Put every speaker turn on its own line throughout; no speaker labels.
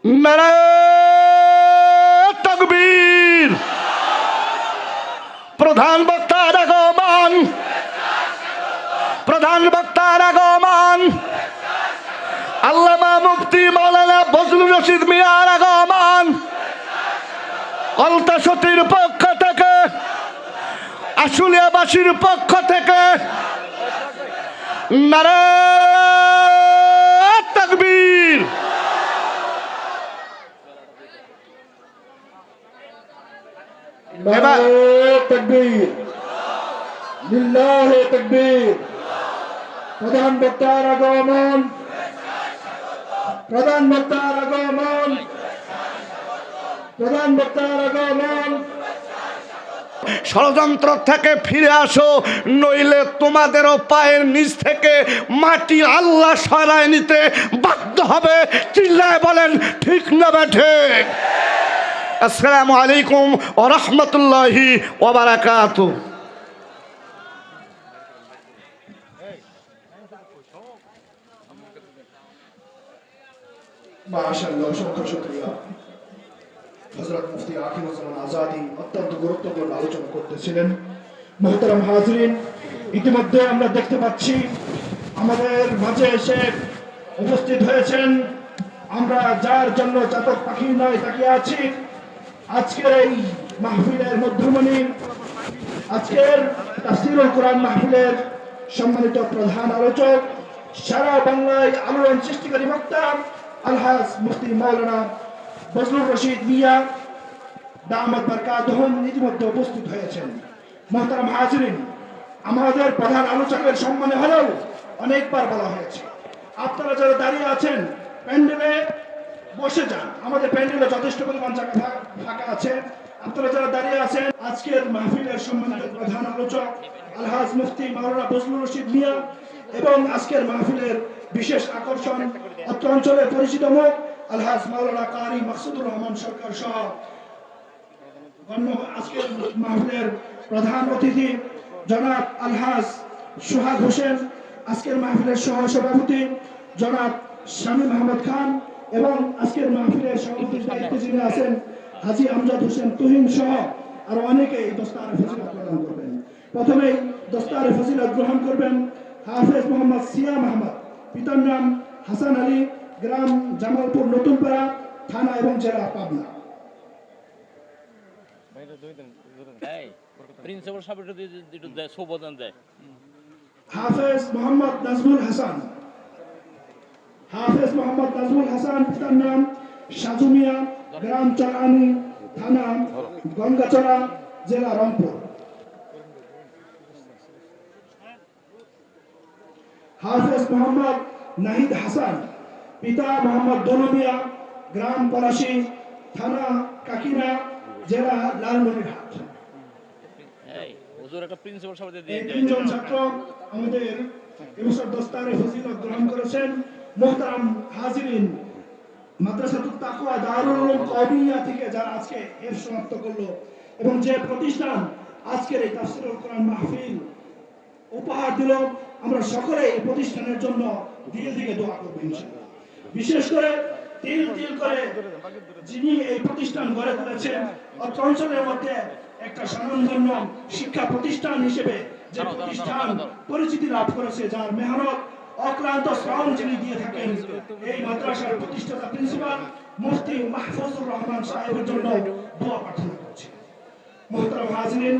নারায়ে তাকবীর। প্রধান বক্তার আগমন, প্রধান বক্তার আগমন। আল্লামা মুফতি মাওলানা ফজলুর রশিদ মিয়ার আগমন। কলতাসতির পক্ষ থেকে, আশুলিয়াবাসীর পক্ষ থেকে নারায়ে তাকবীর।
নারায়ে তাকবীর, লিল্লাহে তাকবীর। প্রধান বক্তার আগমন, প্রধান বক্তার আগমন, প্রধান বক্তার আগমন।
ষড়যন্ত্র থেকে ফিরে আসো, নইলে তোমাদেরও পায়ের নিচ থেকে মাটি আল্লাহ সরায় নিতে বাধ্য হবে। চিল্লায় বলেন ঠিক না ঠিক? আসসালামু আলাইকুম ওয়া রাহমাতুল্লাহি ওয়া বারাকাতুহু।
মাশাআল্লাহ, অসংখ্য শুকরিয়া। হযরত মুফতি আকিমুজ্জামান আজাদী অত্যন্ত গুরুত্বপূর্ণ আলোচনা করতেছিলেন। মুহতারাম হাজরিন, ইতিমধ্যে আমরা দেখতে পাচ্ছি আমাদের মাঝে এসে উপস্থিত হয়েছেন আমরা যার জন্য চাতক পাখি নয় তাকিয়ে আছি। আজকের এই মাহফিলের মধ্যমণি, আজকের তাফসীরুল কোরআন মাহফিলের সম্মানিত প্রধান আলোচক, সারা বাংলায় আলোড়ন সৃষ্টিকারী বক্তা আলহাজ মুফতি মাওলানা ফজলুর রশিদ মিয়া দামাত বারকাতুহুম ইতিমধ্যে উপস্থিত হয়েছেন। মুহতারাম হাজিরিন, আমাদের প্রধান আলোচকের সম্মানে হলেও অনেকবার বলা হয়েছে, আপনারা যারা দাঁড়িয়ে আছেন প্যান্ডেলে বসে যান। আমাদের প্যান্ডেলে যথেষ্ট পরিমাণ জায়গা ফাঁকা আছে। আপনারা যারা দাঁড়িয়ে আছেন, আজকের মাহফিলের সম্মানিত প্রধান আলোচক আলহাজ মুফতি মাওলানা ফজলুর রশিদ মিয়া এবং আজকের মাহফিলের বিশেষ আকর্ষণ অত্র অঞ্চলের পরিচিত মুখ আলহাজ মাওলানা কারি মাকসুদুর রহমান সরকার সহ আজকের মাহফিলের প্রধান অতিথি জনাব আলহাজ সোহাগ হোসেন, আজকের মাহফিলের সহ সভাপতি জনাব শামীম আহমদ খান এবং আজকের মাহফিলের সভাপতির দায়িত্বে যিনি আছেন হাজী আমজাদ হোসেন তুহিন সহ আরো অনেকে এই দস্তারে ফজিলত প্রদান করবেন। প্রথমেই দস্তারে ফজিলত গ্রহণ করবেন হাফেজ মোহাম্মদ সিয়াম আহমদ, পিতার নাম হাসান আলী, গ্রাম জামালপুর নতুনপাড়া, থানা এবং জেলা পাবনা। হাফেজ মোহাম্মদ নাজমুল হাসান, হাফেজ মোহাম্মদ নাজমুল হাসান, পিতার নাম সাজু মিয়া, গ্রাম চরানি, থানা গঙ্গাচড়া, জেলা রংপুর। হাফেজ মোহাম্মদ নাহিদ হাসান, পিতা মোহাম্মদ দনু মিয়া, গ্রাম পলাশী, থানা কাকিনা, জেলা লালমনিরহাট। তিনজন ছাত্র আমাদের এবছর দস্তারে ফজিলত গ্রহণ করেছেন। মুহতারাম হাজিরিন, মাদ্রাসাতুত তাকওয়া দারুল উলুম কওমিয়া থেকে যারা আজকে এর সমাপ্ত করলো এবং যে প্রতিষ্ঠান আজকের এই তাফসীরুল কোরআন মাহফিল উপহার দিল, আমরা সকলে এই প্রতিষ্ঠানের জন্য দিল থেকে দোয়া করব ইনশাআল্লাহ। বিশেষ করে তিল তিল করে যিনি এই প্রতিষ্ঠান গড়ে তুলেছেন, অত্র অঞ্চলের মধ্যে একটা স্বনামধন্য শিক্ষা প্রতিষ্ঠান হিসেবে যে প্রতিষ্ঠান পরিচিতি লাভ করেছে, যার মেহনত অক্লান্ত শ্রম যিনি দিয়ে থাকেন, এই মাদ্রাসার প্রতিষ্ঠাতা প্রিন্সিপাল মুফতি মাহফুজুর রহমান সাহেবের জন্য দোয়া প্রার্থনা করছি। মুহতারাম হাজিরিন,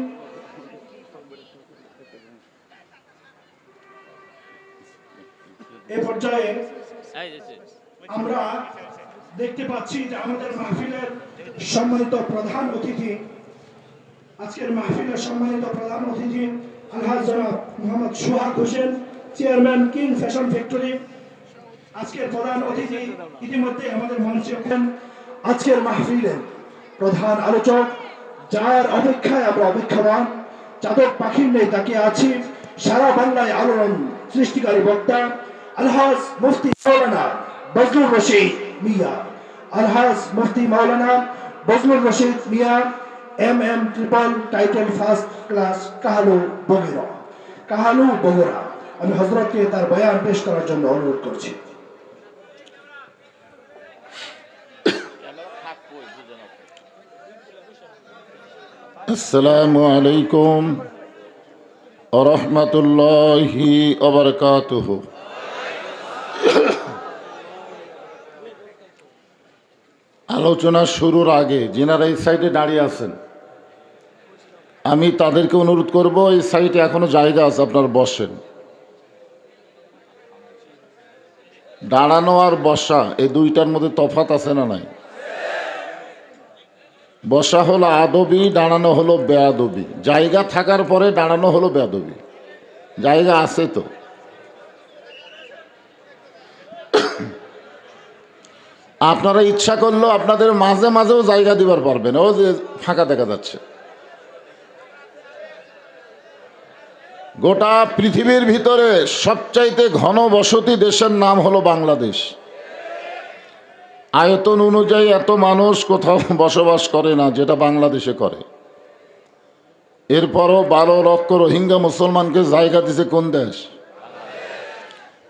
এই পর্যায়ে আমরা দেখতে পাচ্ছি যে আমাদের মাহফিলের সম্মানিত প্রধান অতিথি, আজকের মাহফিলের সম্মানিত প্রধান অতিথি আলহাজ জনাব Mohammad Sohag Hossain, chairman king fashion factory, আজকের প্রধান অতিথি ইতিমধ্যে আমাদের মঞ্চে আছেন। আজকের মাহফিলের প্রধান আলোচক, যার অপেক্ষায় আমরা অপেক্ষামান, চাতক পাখির নেই তাকিয়ে আছি, সারা বাংলায় আলোড়ন সৃষ্টিকারী বক্তা আলহাজ মুফতি মাওলানা ফজলুর রশিদ মিয়া। আলহাজ মুফতি মাওলানা ফজলুর রশিদ মিয়া MM triple title first class Kahalu Bogura. আমি হযরতকে তার বয়ান পেশ করার জন্য অনুরোধ করছি।
আসসালামু আলাইকুম ওয়া রাহমাতুল্লাহি ওয়া বারাকাতুহু। আলোচনা শুরুর আগে যিনারা এই সাইডে দাঁড়িয়ে আছেন, আমি তাদেরকে অনুরোধ করব, এই সাইডে এখনো জায়গা আছে, আপনারা বসেন। দাঁড়ানো আর বসা এই দুইটার মধ্যে তফাৎ আছে না নাই? বসা হলো আদবি, দাঁড়ানো হলো বেয়াদবি। জায়গা থাকার পরে দাঁড়ানো হলো বেয়াদবি। জায়গা আছে তো। আপনারা ইচ্ছা করলেও আপনাদের মাঝে মাঝেও জায়গা দিবার পারবেন। ও যে ফাঁকা দেখা যাচ্ছে। গোটা পৃথিবীর ভিতরে সবচাইতে ঘন বসতি দেশের নাম হলো বাংলাদেশ। আয়তন অনুযায়ী এত মানুষ কোথাও বসবাস করে না যেটা বাংলাদেশে করে। এরপরও 12 লক্ষ রোহিঙ্গা মুসলমানকে জায়গা দিছে কোন দেশ?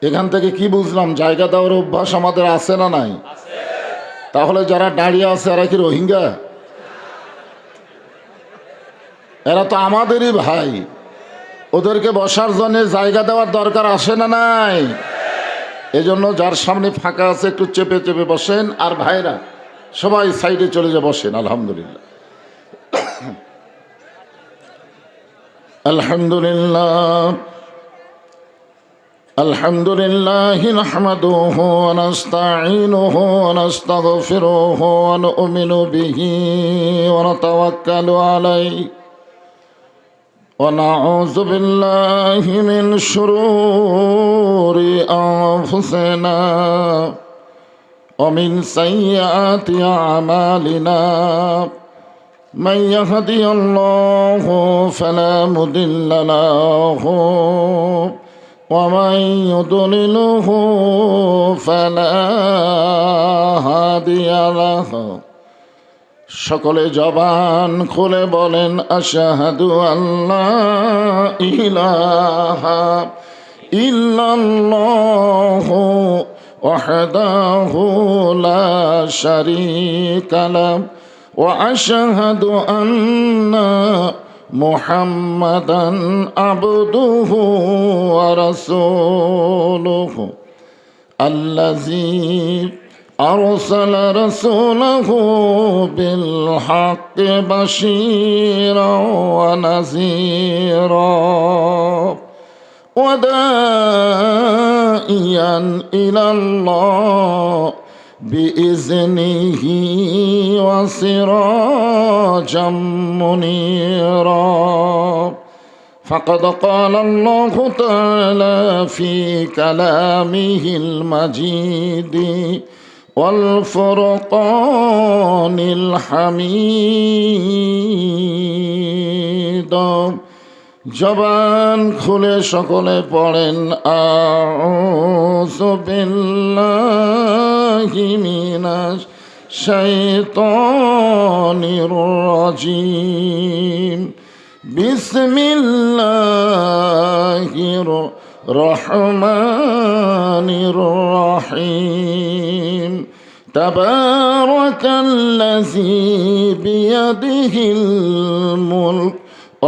এখান থেকে কি বুঝলাম? জায়গা দেওয়ার অভ্যাস আমাদের আছে না নাই? তাহলে যারা দাঁড়িয়ে আছে এরা কি রোহিঙ্গা? এরা তো আমাদেরই ভাই। ওদেরকে বসার জন্য জায়গা দেওয়ার দরকার আসে না নাই? এজন্য যার সামনে ফাঁকা আছে একটু চেপে চেপে বসেন। আর ভাইরা সবাই সাইডে চলে যা বসেন। আলহামদুলিল্লাহ, আলহামদুলিল্লাহ, আলহামদুলিল্লাহ নাহমাদুহু ওয়া নাস্তাঈনুহু ওয়া নাস্তাগফিরুহু ওয়া নু'মিনু বিহি ওয়া নাতাওয়াক্কালু আলাইহি ওয়া নাউযু বিল্লাহি মিন শুরুরি আনফুসিনা ওয়া মিন সাইয়্যাতি আ'মালিনা। من يهدي الله فلا مضل له ومن يضلله فلا هادي له। সকলে জবান খুলে বলেন আশহাদু আল্লা ইলাহা ইল্লাল্লাহু ওয়াহদাহু লা শারীকা লাহু وأشهد أن محمدا عبده ورسوله الذي أرسل رسوله بالحق بشيرا ونذيرا وداعيا إلى الله بإذنه وسراجا منيرا. فقد قال الله تعالى في كلامه المجيد والفرقان الحميد। জবান খুলে সকলে পড়েন আউযু বিল্লাহি মিনাশ শাইতানির রাজিম। বিসমিল্লাহির রহমানির রহিম। তাবারাকাল্লাযী বিয়াদিহিল মুলক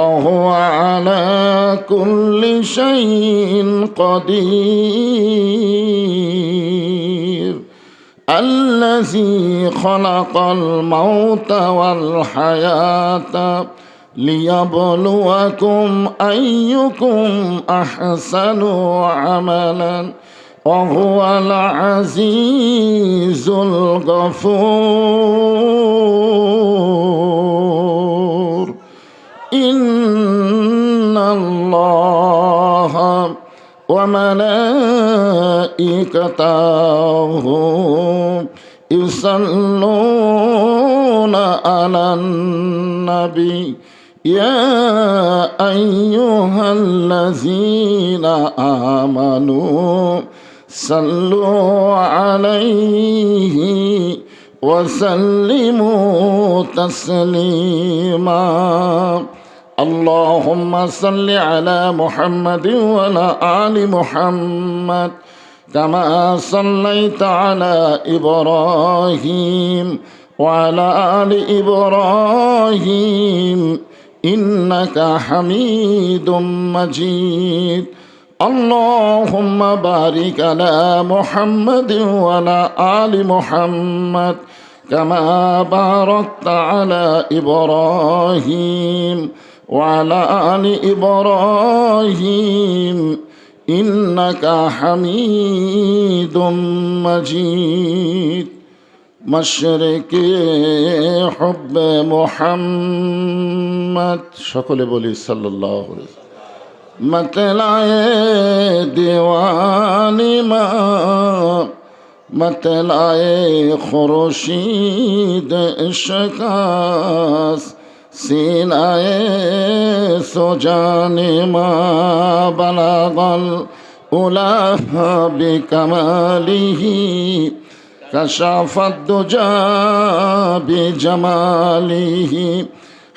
وهو على كل شيء قدير. الذي خلق الموت والحياة ليبلوكم أيكم أحسن عملا وهو العزيز الغفور. إن الله وملائكته يصلون على النبي يا أيها الذين آمنوا صلوا عليه وسلموا تسليما. اللهم صل على محمد وعلى آل محمد كما صليت على إبراهيم وعلى آل إبراهيم إنك حميد مجيد اللهم بارك على محمد وعلى آل محمد كما باركت على إبراهيم وعلى آل إبراهيم إنك حميد مجيد مشرق حب محمد সকলে বলি সাল্লাল্লাহু আলাইহি मतलाए दीवानी मतलाए खुर्शीद इश्क़ास सीनाए सुजाने बलागल उलाहा बिकमालिही कशाफत दुजा बिजमालिही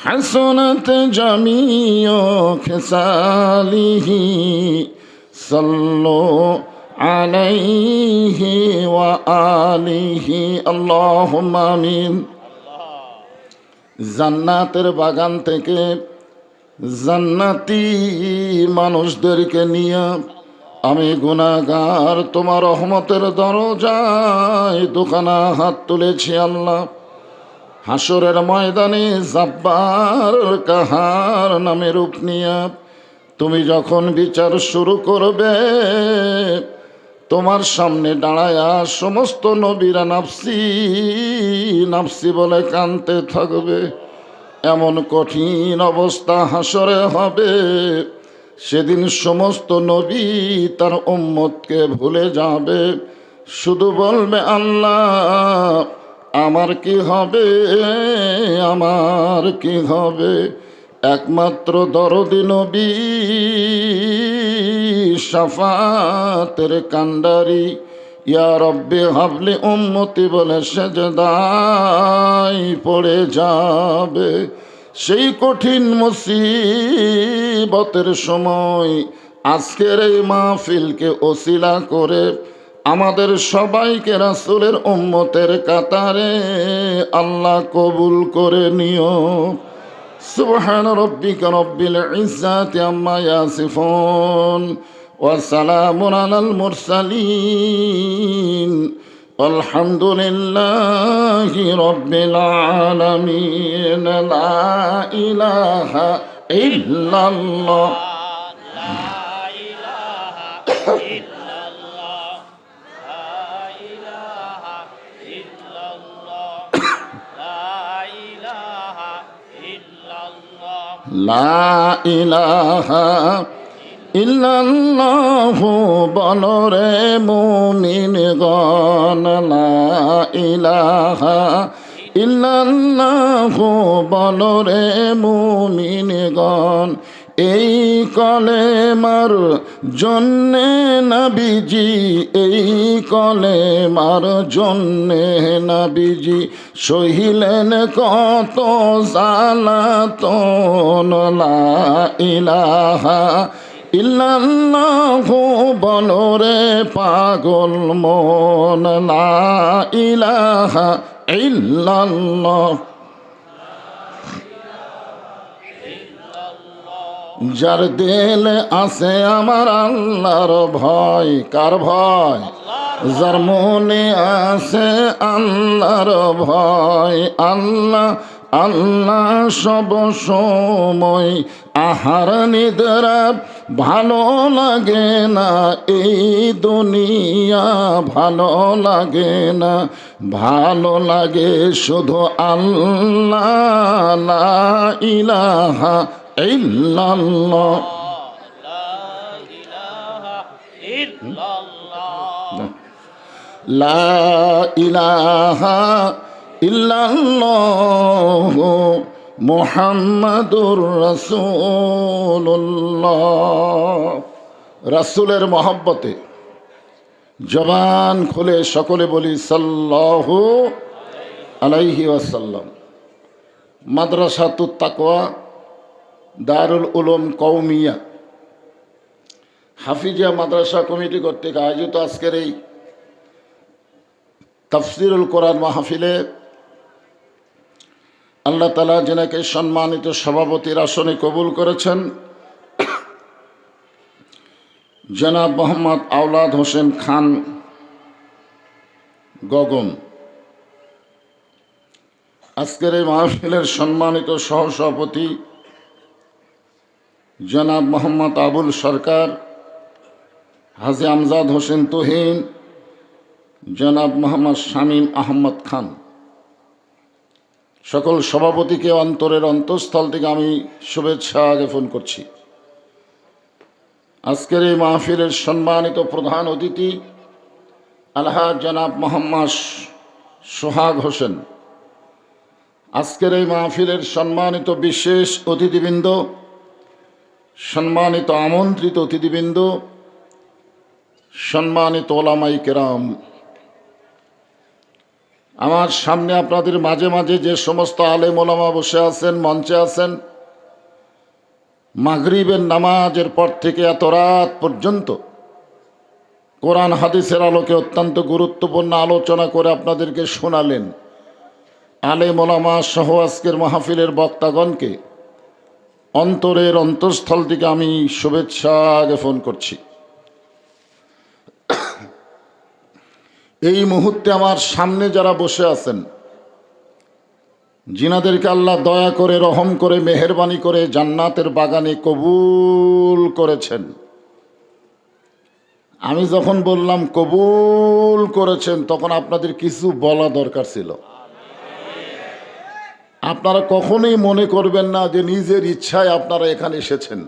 हसनत जमीओ खिसालिही सल्लो अलैहि व आलिहि अल्लाहुम्मा आमीन। জান্নাতের বাগান থেকে জান্নাতি মানুষদেরকে নিয়ে আমি গুনাহগার তোমার রহমতের দরজায় দুখানা হাত তুলেছি আল্লাহ। হাসরের ময়দানে জাব্বার কাহার নামে রূপ নিয়ে তুমি যখন বিচার শুরু করবে, তোমার সামনে দাঁড়ায়া সমস্ত নবীরা নাফসি নাফসি বলে কাঁদতে থাকবে। এমন কঠিন অবস্থা হাসরে হবে, সেদিন সমস্ত নবী তার উম্মতকে ভুলে যাবে, শুধু বলবে আল্লাহ আমার কি হবে, আমার কি হবে। একমাত্র দরদি নবী শাফাতের কান্ডারি ইয়া রব্বে হাবলি উম্মতি বলে সেজদায় পড়ে যাবে। সেই কঠিন মুসিবতের সময় আজকের এই মাহফিলকে ওসিলা করে আমাদের সবাইকে রাসূলের উম্মতের কাতারে আল্লাহ কবুল করে নিও। সুবহান রব্বিকা রব্বিল ইজ্জাতি আম্মা ইয়াসিফুন ওয়া সালামুন আলাল মুরসালিন আলহামদুলিল্লাহি রব্বিল আলামিন। লা ইলাহা ইল্লাল্লাহ লা ইলাহা ইল্লাল্লাহু বলরে মুমিনগণ, লা ইলাহা ইল্লাল্লাহু বলরে মুমিনগণ। এই কলেমার জন্যে নবীজি, এই কলেমার জন্যে নবীজি সহিলেন কত জালাতন। লা ইলাহা ইল্লাল্লাহু বলরে পাগল মন, লা ইলাহা ইল্লাল্লাহ। যার দিল আছে আমার আল্লাহর ভয়, কার ভয়? যার মনে আছে আল্লাহর ভয়, আল্লাহ আল্লাহ সব সময়। আহার নিদ্রা ভালো লাগে না, এই দুনিয়া ভালো লাগে না, ভালো লাগে শুধু আল্লাহ। লা ইলাহা ইল্লাল্লাহ। লা ইলাহা ইল্লাল্লাহ মুহাম্মাদুর রাসূলুল্লাহ। রাসূলের মহব্বতে জবান খুলে সকলে বলি সাল্লাল্লাহু আলাইহি ওয়াসাল্লাম। মাদ্রাসাতুত তাকওয়া দারুল উলুম কওমিয়া হাফিজিয়া মাদ্রাসা কমিটি কর্তৃক আয়োজিত আজকের এই তাফসিরুল কোরআন মাহফিলে আল্লাহ তাআলা যিনাকে সম্মানিত সভাপতির আসনে কবুল করেছেন, জনাব মোহাম্মদ আওলাদ হোসেন খান গগন, আজকের এই মাহফিলের সম্মানিত সহসভাপতি জনাব মোহাম্মদ আবুল সরকার, হাজী আমজাদ হোসেন তুহিন, জনাব মোহাম্মদ শামীম আহমদ খান, সকল সভাপতিকে অন্তরের অন্তঃস্থল থেকে আমি শুভেচ্ছা জ্ঞাপন করছি। আজকের এই মাহফিলের সম্মানিত প্রধান অতিথি আলহাজ জনাব মোহাম্মদ সোহাগ হোসেন, আজকের এই মাহফিলের সম্মানিত বিশেষ অতিথিবৃন্দ, সম্মানিত আমন্ত্রিত অতিথিবৃন্দ, সম্মানিত ওলামাই কেরাম, আমার সামনে আপনাদের মাঝে মাঝে যে সমস্ত আলেম ওলামা বসে আছেন, মঞ্চে আছেন, মাগরিবের নামাজের পর থেকে এত রাত পর্যন্ত কোরআন হাদিসের আলোকে অত্যন্ত গুরুত্বপূর্ণ আলোচনা করে আপনাদেরকে শোনালেন। আলেম ওলামা সহ আজকের মাহফিলের বক্তাগণকে অন্তরের অন্তঃস্থল থেকে আমি শুভেচ্ছা জ্ঞাপন করছি। এই মুহূর্তে আমার সামনে যারা বসে আছেন, যিনাদেরকে আল্লাহ দয়া করে, রহম করে, মেহেরবানি করে জান্নাতের বাগানে কবুল করেছেন, আমি যখন বললাম কবুল করেছেন তখন আপনাদের কিছু বলা দরকার ছিল। আপনারা কখনোই মনে করবেন না যে নিজের ইচ্ছায় আপনারা এখানে এসেছেন।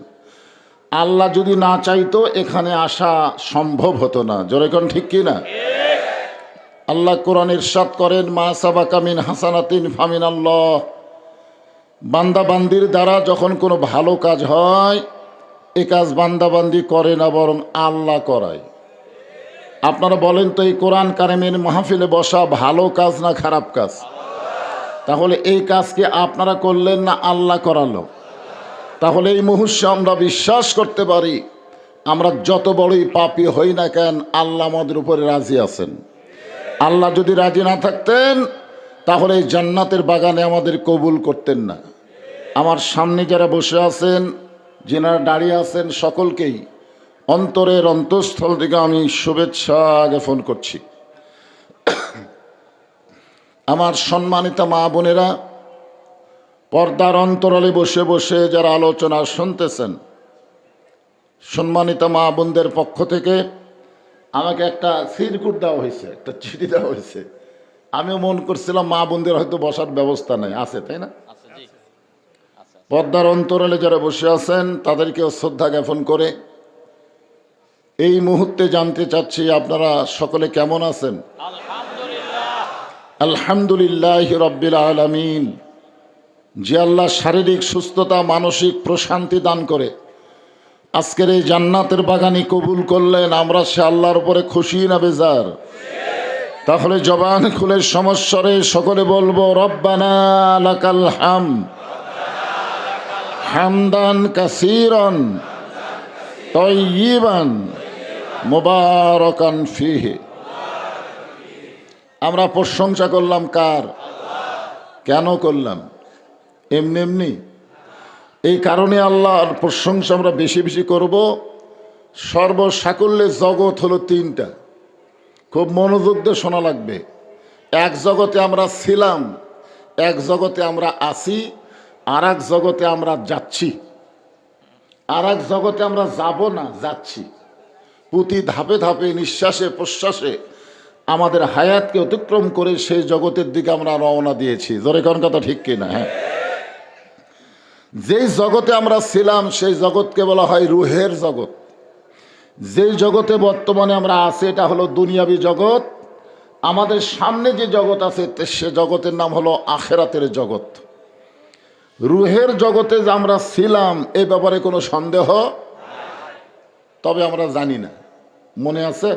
আল্লাহ যদি না চাইতো এখানে আসা সম্ভব হতো না। জোরে কোন ঠিক কি না? আল্লাহ কোরআন ইরশাদ করেন, মা সাবাকা মিন হাসানাতিন ফামিন আল্লাহ। বান্দা বান্দির দ্বারা যখন কোনো ভালো কাজ হয়, এ কাজ বান্দা বান্দি করে না, বরং আল্লাহ করায়। আপনারা বলেন তো, এই কোরআন কারিমের মাহফিলে বসা ভালো কাজ না খারাপ কাজ? তাহলে এই কাজ কি আপনারা করলেন না আল্লাহ করালো? তাহলে এই মুহূর্তে আমরা বিশ্বাস করতে পারি, আমরা যত বড়ই পাপী হই না কেন, আল্লাহ আমাদের উপরে রাজি আছেন। আল্লাহ যদি রাজি না থাকতেন তাহলে এই জান্নাতের বাগানে আমাদের কবুল করতেন না। আমার সামনে যারা বসে আছেন, যিনারা দাঁড়িয়ে আছেন, সকলকেই অন্তরের অন্তঃস্থল থেকে আমি শুভেচ্ছা জ্ঞাপন করছি। আমার সম্মানিত মা বোনেরা, পর্দার অন্তরালে বসে বসে যারা আলোচনা শুনতেছেন, সম্মানিত মা বোনদের পক্ষ থেকে আমাকে একটা সিরকুট দেওয়া হয়েছে, একটা চিঠি দেওয়া হয়েছে। আমিও মন করছিলাম মা বোনদের হয়তো বসার ব্যবস্থা নেই, আছে তাই না? পর্দার অন্তরালে যারা বসে আছেন তাদেরকেও শ্রদ্ধা জ্ঞাপন করে এই মুহূর্তে জানতে চাচ্ছি, আপনারা সকলে কেমন আছেন? আলহামদুলিল্লাহ রাব্বিল আলামিন। যে আল্লাহ শারীরিক সুস্থতা, মানসিক প্রশান্তি দান করে আজকের এই জান্নাতের বাগানে কবুল করলেন, আমরা সে আল্লাহর উপরে খুশি না বেজার? তাহলে জবান খুলে সমস্বরে সকলে বলবো, রব্বানা লাকাল হামদ হামদান কাসীরান তাইয়িবান মুবারাকান ফীহি। আমরা প্রশংসা করলাম কার? কেন করলাম? এমনি এমনি? এই কারণে আল্লাহর প্রশংসা আমরা বেশি বেশি করব। সর্বসাকুল্যে জগৎ হলো তিনটা, খুব মনোযোগ দিয়ে শোনা লাগবে। এক জগতে আমরা ছিলাম, এক জগতে আমরা আছি, আর এক জগতে আমরা যাচ্ছি, আর এক জগতে আমরা যাব না, যাচ্ছি। প্রতি ধাপে ধাপে, নিঃশ্বাসে প্রশ্বাসে আমাদের হায়াতকে অতিক্রম করে সেই জগতের দিকে আমরা রওনা দিয়েছি। জোরে কোন কথা ঠিক কিনা? হ্যাঁ। যেই জগতে আমরা ছিলাম সেই জগৎকে বলা হয় রুহের জগৎ। যেই জগতে বর্তমানে আমরা আছি এটা হলো দুনিয়াবী জগৎ। আমাদের সামনে যে জগৎ আছে সে জগতের নাম হলো আখেরাতের জগৎ। রুহের জগতে যে আমরা ছিলাম এই ব্যাপারে কোনো সন্দেহ, তবে আমরা জানি না। মনে আছে?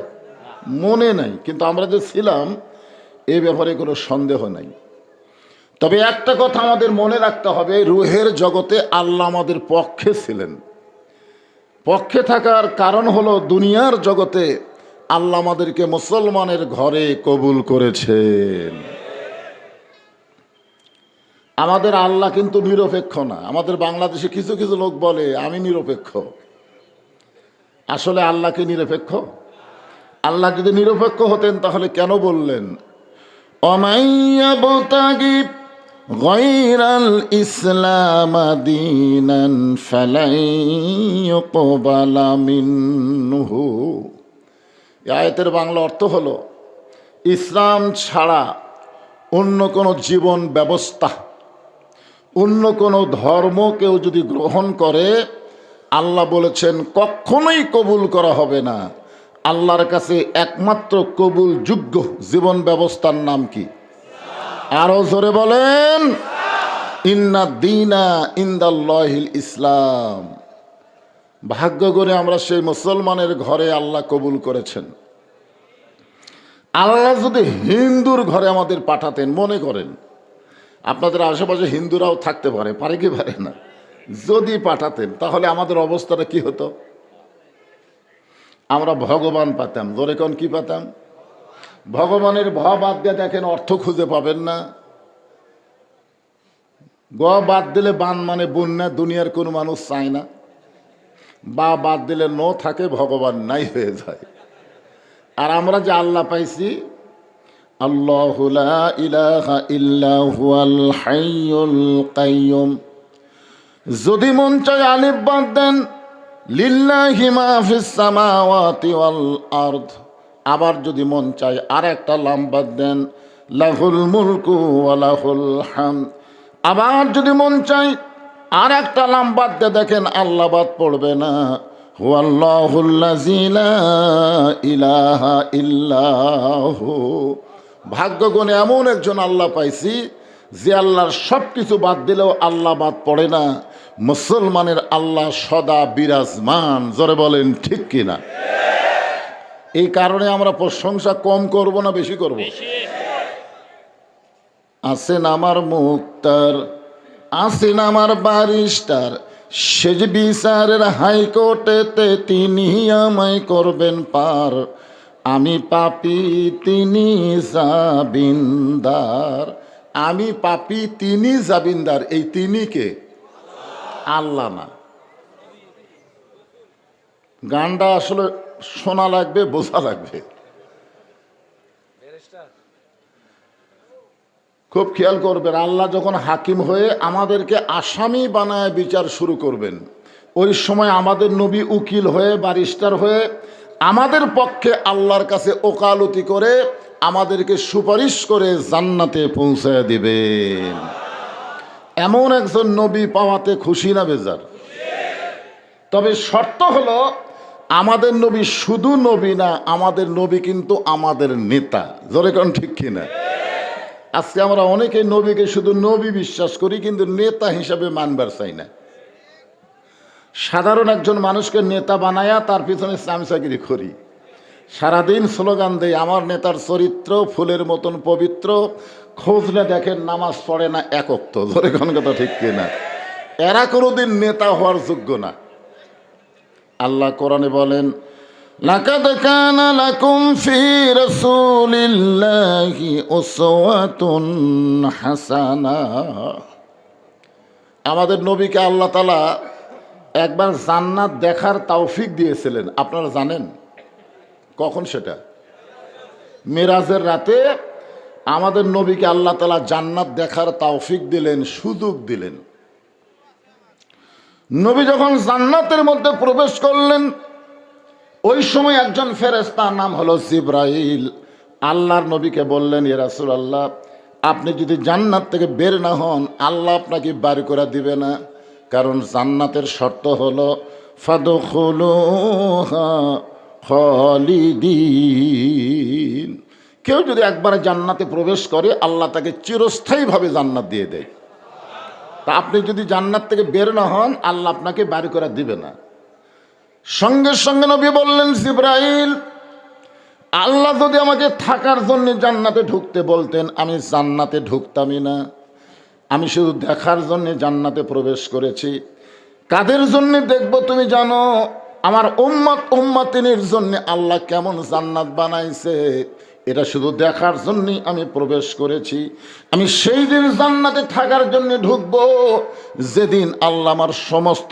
মনে নাই, কিন্তু আমরা যে ছিলাম এই ব্যাপারে কোনো সন্দেহ নাই। তবে একটা কথা আমাদের মনে রাখতে হবে, রুহের জগতে আল্লাহ আমাদের পক্ষে ছিলেন। পক্ষে থাকার কারণ হলো দুনিয়ার জগতে আল্লাহ আমাদেরকে মুসলমানের ঘরে কবুল করেছেন। আমাদের আল্লাহ কিন্তু নিরপেক্ষ না। আমাদের বাংলাদেশে কিছু কিছু লোক বলে আমি নিরপেক্ষ। আসলে আল্লাহ কি নিরপেক্ষ? আল্লাহ যদি নিরপেক্ষ হতেন তাহলে কেন বললেন অমাইয়াবতাগি গায়রাল ইসলাম দীনান ফালাই ইউকবালা মিনহু। এই আয়াতের বাংলা অর্থ হলো ইসলাম ছাড়া অন্য কোনো জীবন ব্যবস্থা, অন্য কোনো ধর্ম কেউ যদি গ্রহণ করে আল্লাহ বলেছেন কখনোই কবুল করা হবে না। আল্লাহর কাছে একমাত্র কবুল যোগ্য জীবন ব্যবস্থার নাম কি? আরো জোরে বলেন, ইন্না দীনা ইনদাল্লাহিল ইসলাম। ভাগ্য করে আমরা সেই মুসলমানের ঘরে আল্লাহ কবুল করেছেন। আল্লাহ যদি হিন্দুর ঘরে আমাদের পাঠাতেন, মনে করেন আপনাদের আশেপাশে হিন্দুরাও থাকতে পারে, পারে কি পারে না, যদি পাঠাতেন তাহলে আমাদের অবস্থাটা কি হতো? আমরা ভগবান পাতাম। জোরে কোন কি পাতাম? ভগবানের ভ বাদ দিয়ে দেখেন অর্থ খুঁজে পাবেন না। গ বাদ দিলে বান মানে বন্যা, দুনিয়ার কোনো মানুষ চায় না। বা বাদ দিলে ন থাকে, ভগবান নাই হয়ে যায়। আর আমরা যে আল্লাহ পাইছি, আল্লাহু লা ইলাহা ইল্লা হুয়াল হাইয়ুল কাইয়ুম। যদি মন চায় আলিফ বাদ দেন লিল্লাহি মা ফিস সামাওয়াতি ওয়াল আরদ। আবার যদি মন চায় আর একটা লাম বাদ দেন লাহুল মুলকু ওয়া লাহুল হামদ। আবার যদি মন চায় আর একটা লাম বাদ দিয়ে দেখেন আল্লাহ বাদ পড়বে না, হুয়াল্লাহুল্লাযী লা ইলাহা ইল্লাহু। ভাগ্য গুণে এমন একজন আল্লাহ পাইছি যে আল্লাহর সব কিছু বাদ দিলেও আল্লাহ বাদ পড়ে না। মুসলমানের আল্লাহ সদা বিরাজমান। জোরে বলেন ঠিক কিনা? এই কারণে আমরা প্রশংসা কম করব না বেশি করব? আছেন আমার মুক্তার, আছেন আমার ব্যারিস্টার, সেজ বিচারের হাইকোর্টেতে তিনি আমায় করবেন পার। আমি পাপী তিনি জামিনদার। আমি পাপী তিনি জামিনদার। এই তিনি কে? আল্লাহ না। গানটা আসলে শোনা লাগবে, বোঝা লাগবে। খুব খেয়াল করবেন, আল্লাহ যখন হাকিম হয়ে আমাদেরকে আসামি বানায় বিচার শুরু করবেন, ওই সময় আমাদের নবী উকিল হয়ে, ব্যারিস্টার হয়ে আমাদের পক্ষে আল্লাহর কাছে ওকালতি করে আমাদেরকে সুপারিশ করে জান্নাতে পৌঁছায় দিবেন। এমন একজন নবী পাওয়াতে খুশি না বেজার? তবে শর্ত হলো আমাদের নবী শুধু নবী না, আমাদের নবী কিন্তু আমাদের নেতা। জোরে কোন ঠিক কিনা? আজকে আমরা অনেকে নবীকে শুধু নবী বিশ্বাস করি, কিন্তু নেতা হিসাবে মানবার চাই না। সাধারণ একজন মানুষকে নেতা বানায়া তার পিছনে চামচাগিরি করি, সারাদিন স্লোগান দেয় আমার নেতার চরিত্র ফুলের মতন পবিত্র, খোঁজলে দেখেন নামাজ পড়ে না এক ওয়াক্ত। ধরে কোন কথা ঠিক কিনা? এরা কোনোদিন নেতা হওয়ার যোগ্য না। আল্লাহ কোরআনে বলেন লাকাদ কানা লাকুম ফি রাসূলিল্লাহি উসওয়াতুন হাসানা। আমাদের নবীকে আল্লাহ তাআলা একবার জান্নাত দেখার তৌফিক দিয়েছিলেন। আপনারা জানেন কখন? সেটা মেরাজের রাতে আমাদের নবীকে আল্লাহ তাআলা জান্নাত দেখার তৌফিক দিলেন, সুযোগ দিলেন। নবী যখন জান্নাতের মধ্যে প্রবেশ করলেন, ওই সময় একজন ফেরেশতা নাম হলো জিবরাইল আল্লাহর নবীকে বললেন, ইয়া রাসূলুল্লাহ, আপনি যদি জান্নাত থেকে বের না হন আল্লাহ আপনাকে বাড়ি করে দিবে না। কারণ জান্নাতের শর্ত হলো ফাদখুলুহা খালিদিন। কেউ যদি একবার জান্নাতে প্রবেশ করে আল্লাহ তাকে চিরস্থায়ীভাবে জান্নাত দিয়ে দেয়। তা আপনি যদি জান্নাত থেকে বের না হন আল্লাহ আপনাকে বাড়ি করে দিবে না। সঙ্গে সঙ্গে নবী বললেন, জিবরাইল, আল্লাহ যদি আমাকে থাকার জন্য জান্নাতে ঢুকতে বলতেন আমি জান্নাতে ঢুকতামই না। আমি শুধু দেখার জন্য জান্নাতে প্রবেশ করেছি। কাদের জন্য দেখব তুমি জানো? আমার উম্মত উম্মাতিনের জন্য আল্লাহ কেমন জান্নাত বানাইছে এটা শুধু দেখার জন্যই আমি প্রবেশ করেছি। আমি সেই দিন জান্নাতে থাকার জন্য ঢুকবো যেদিন আল্লাহ আমার সমস্ত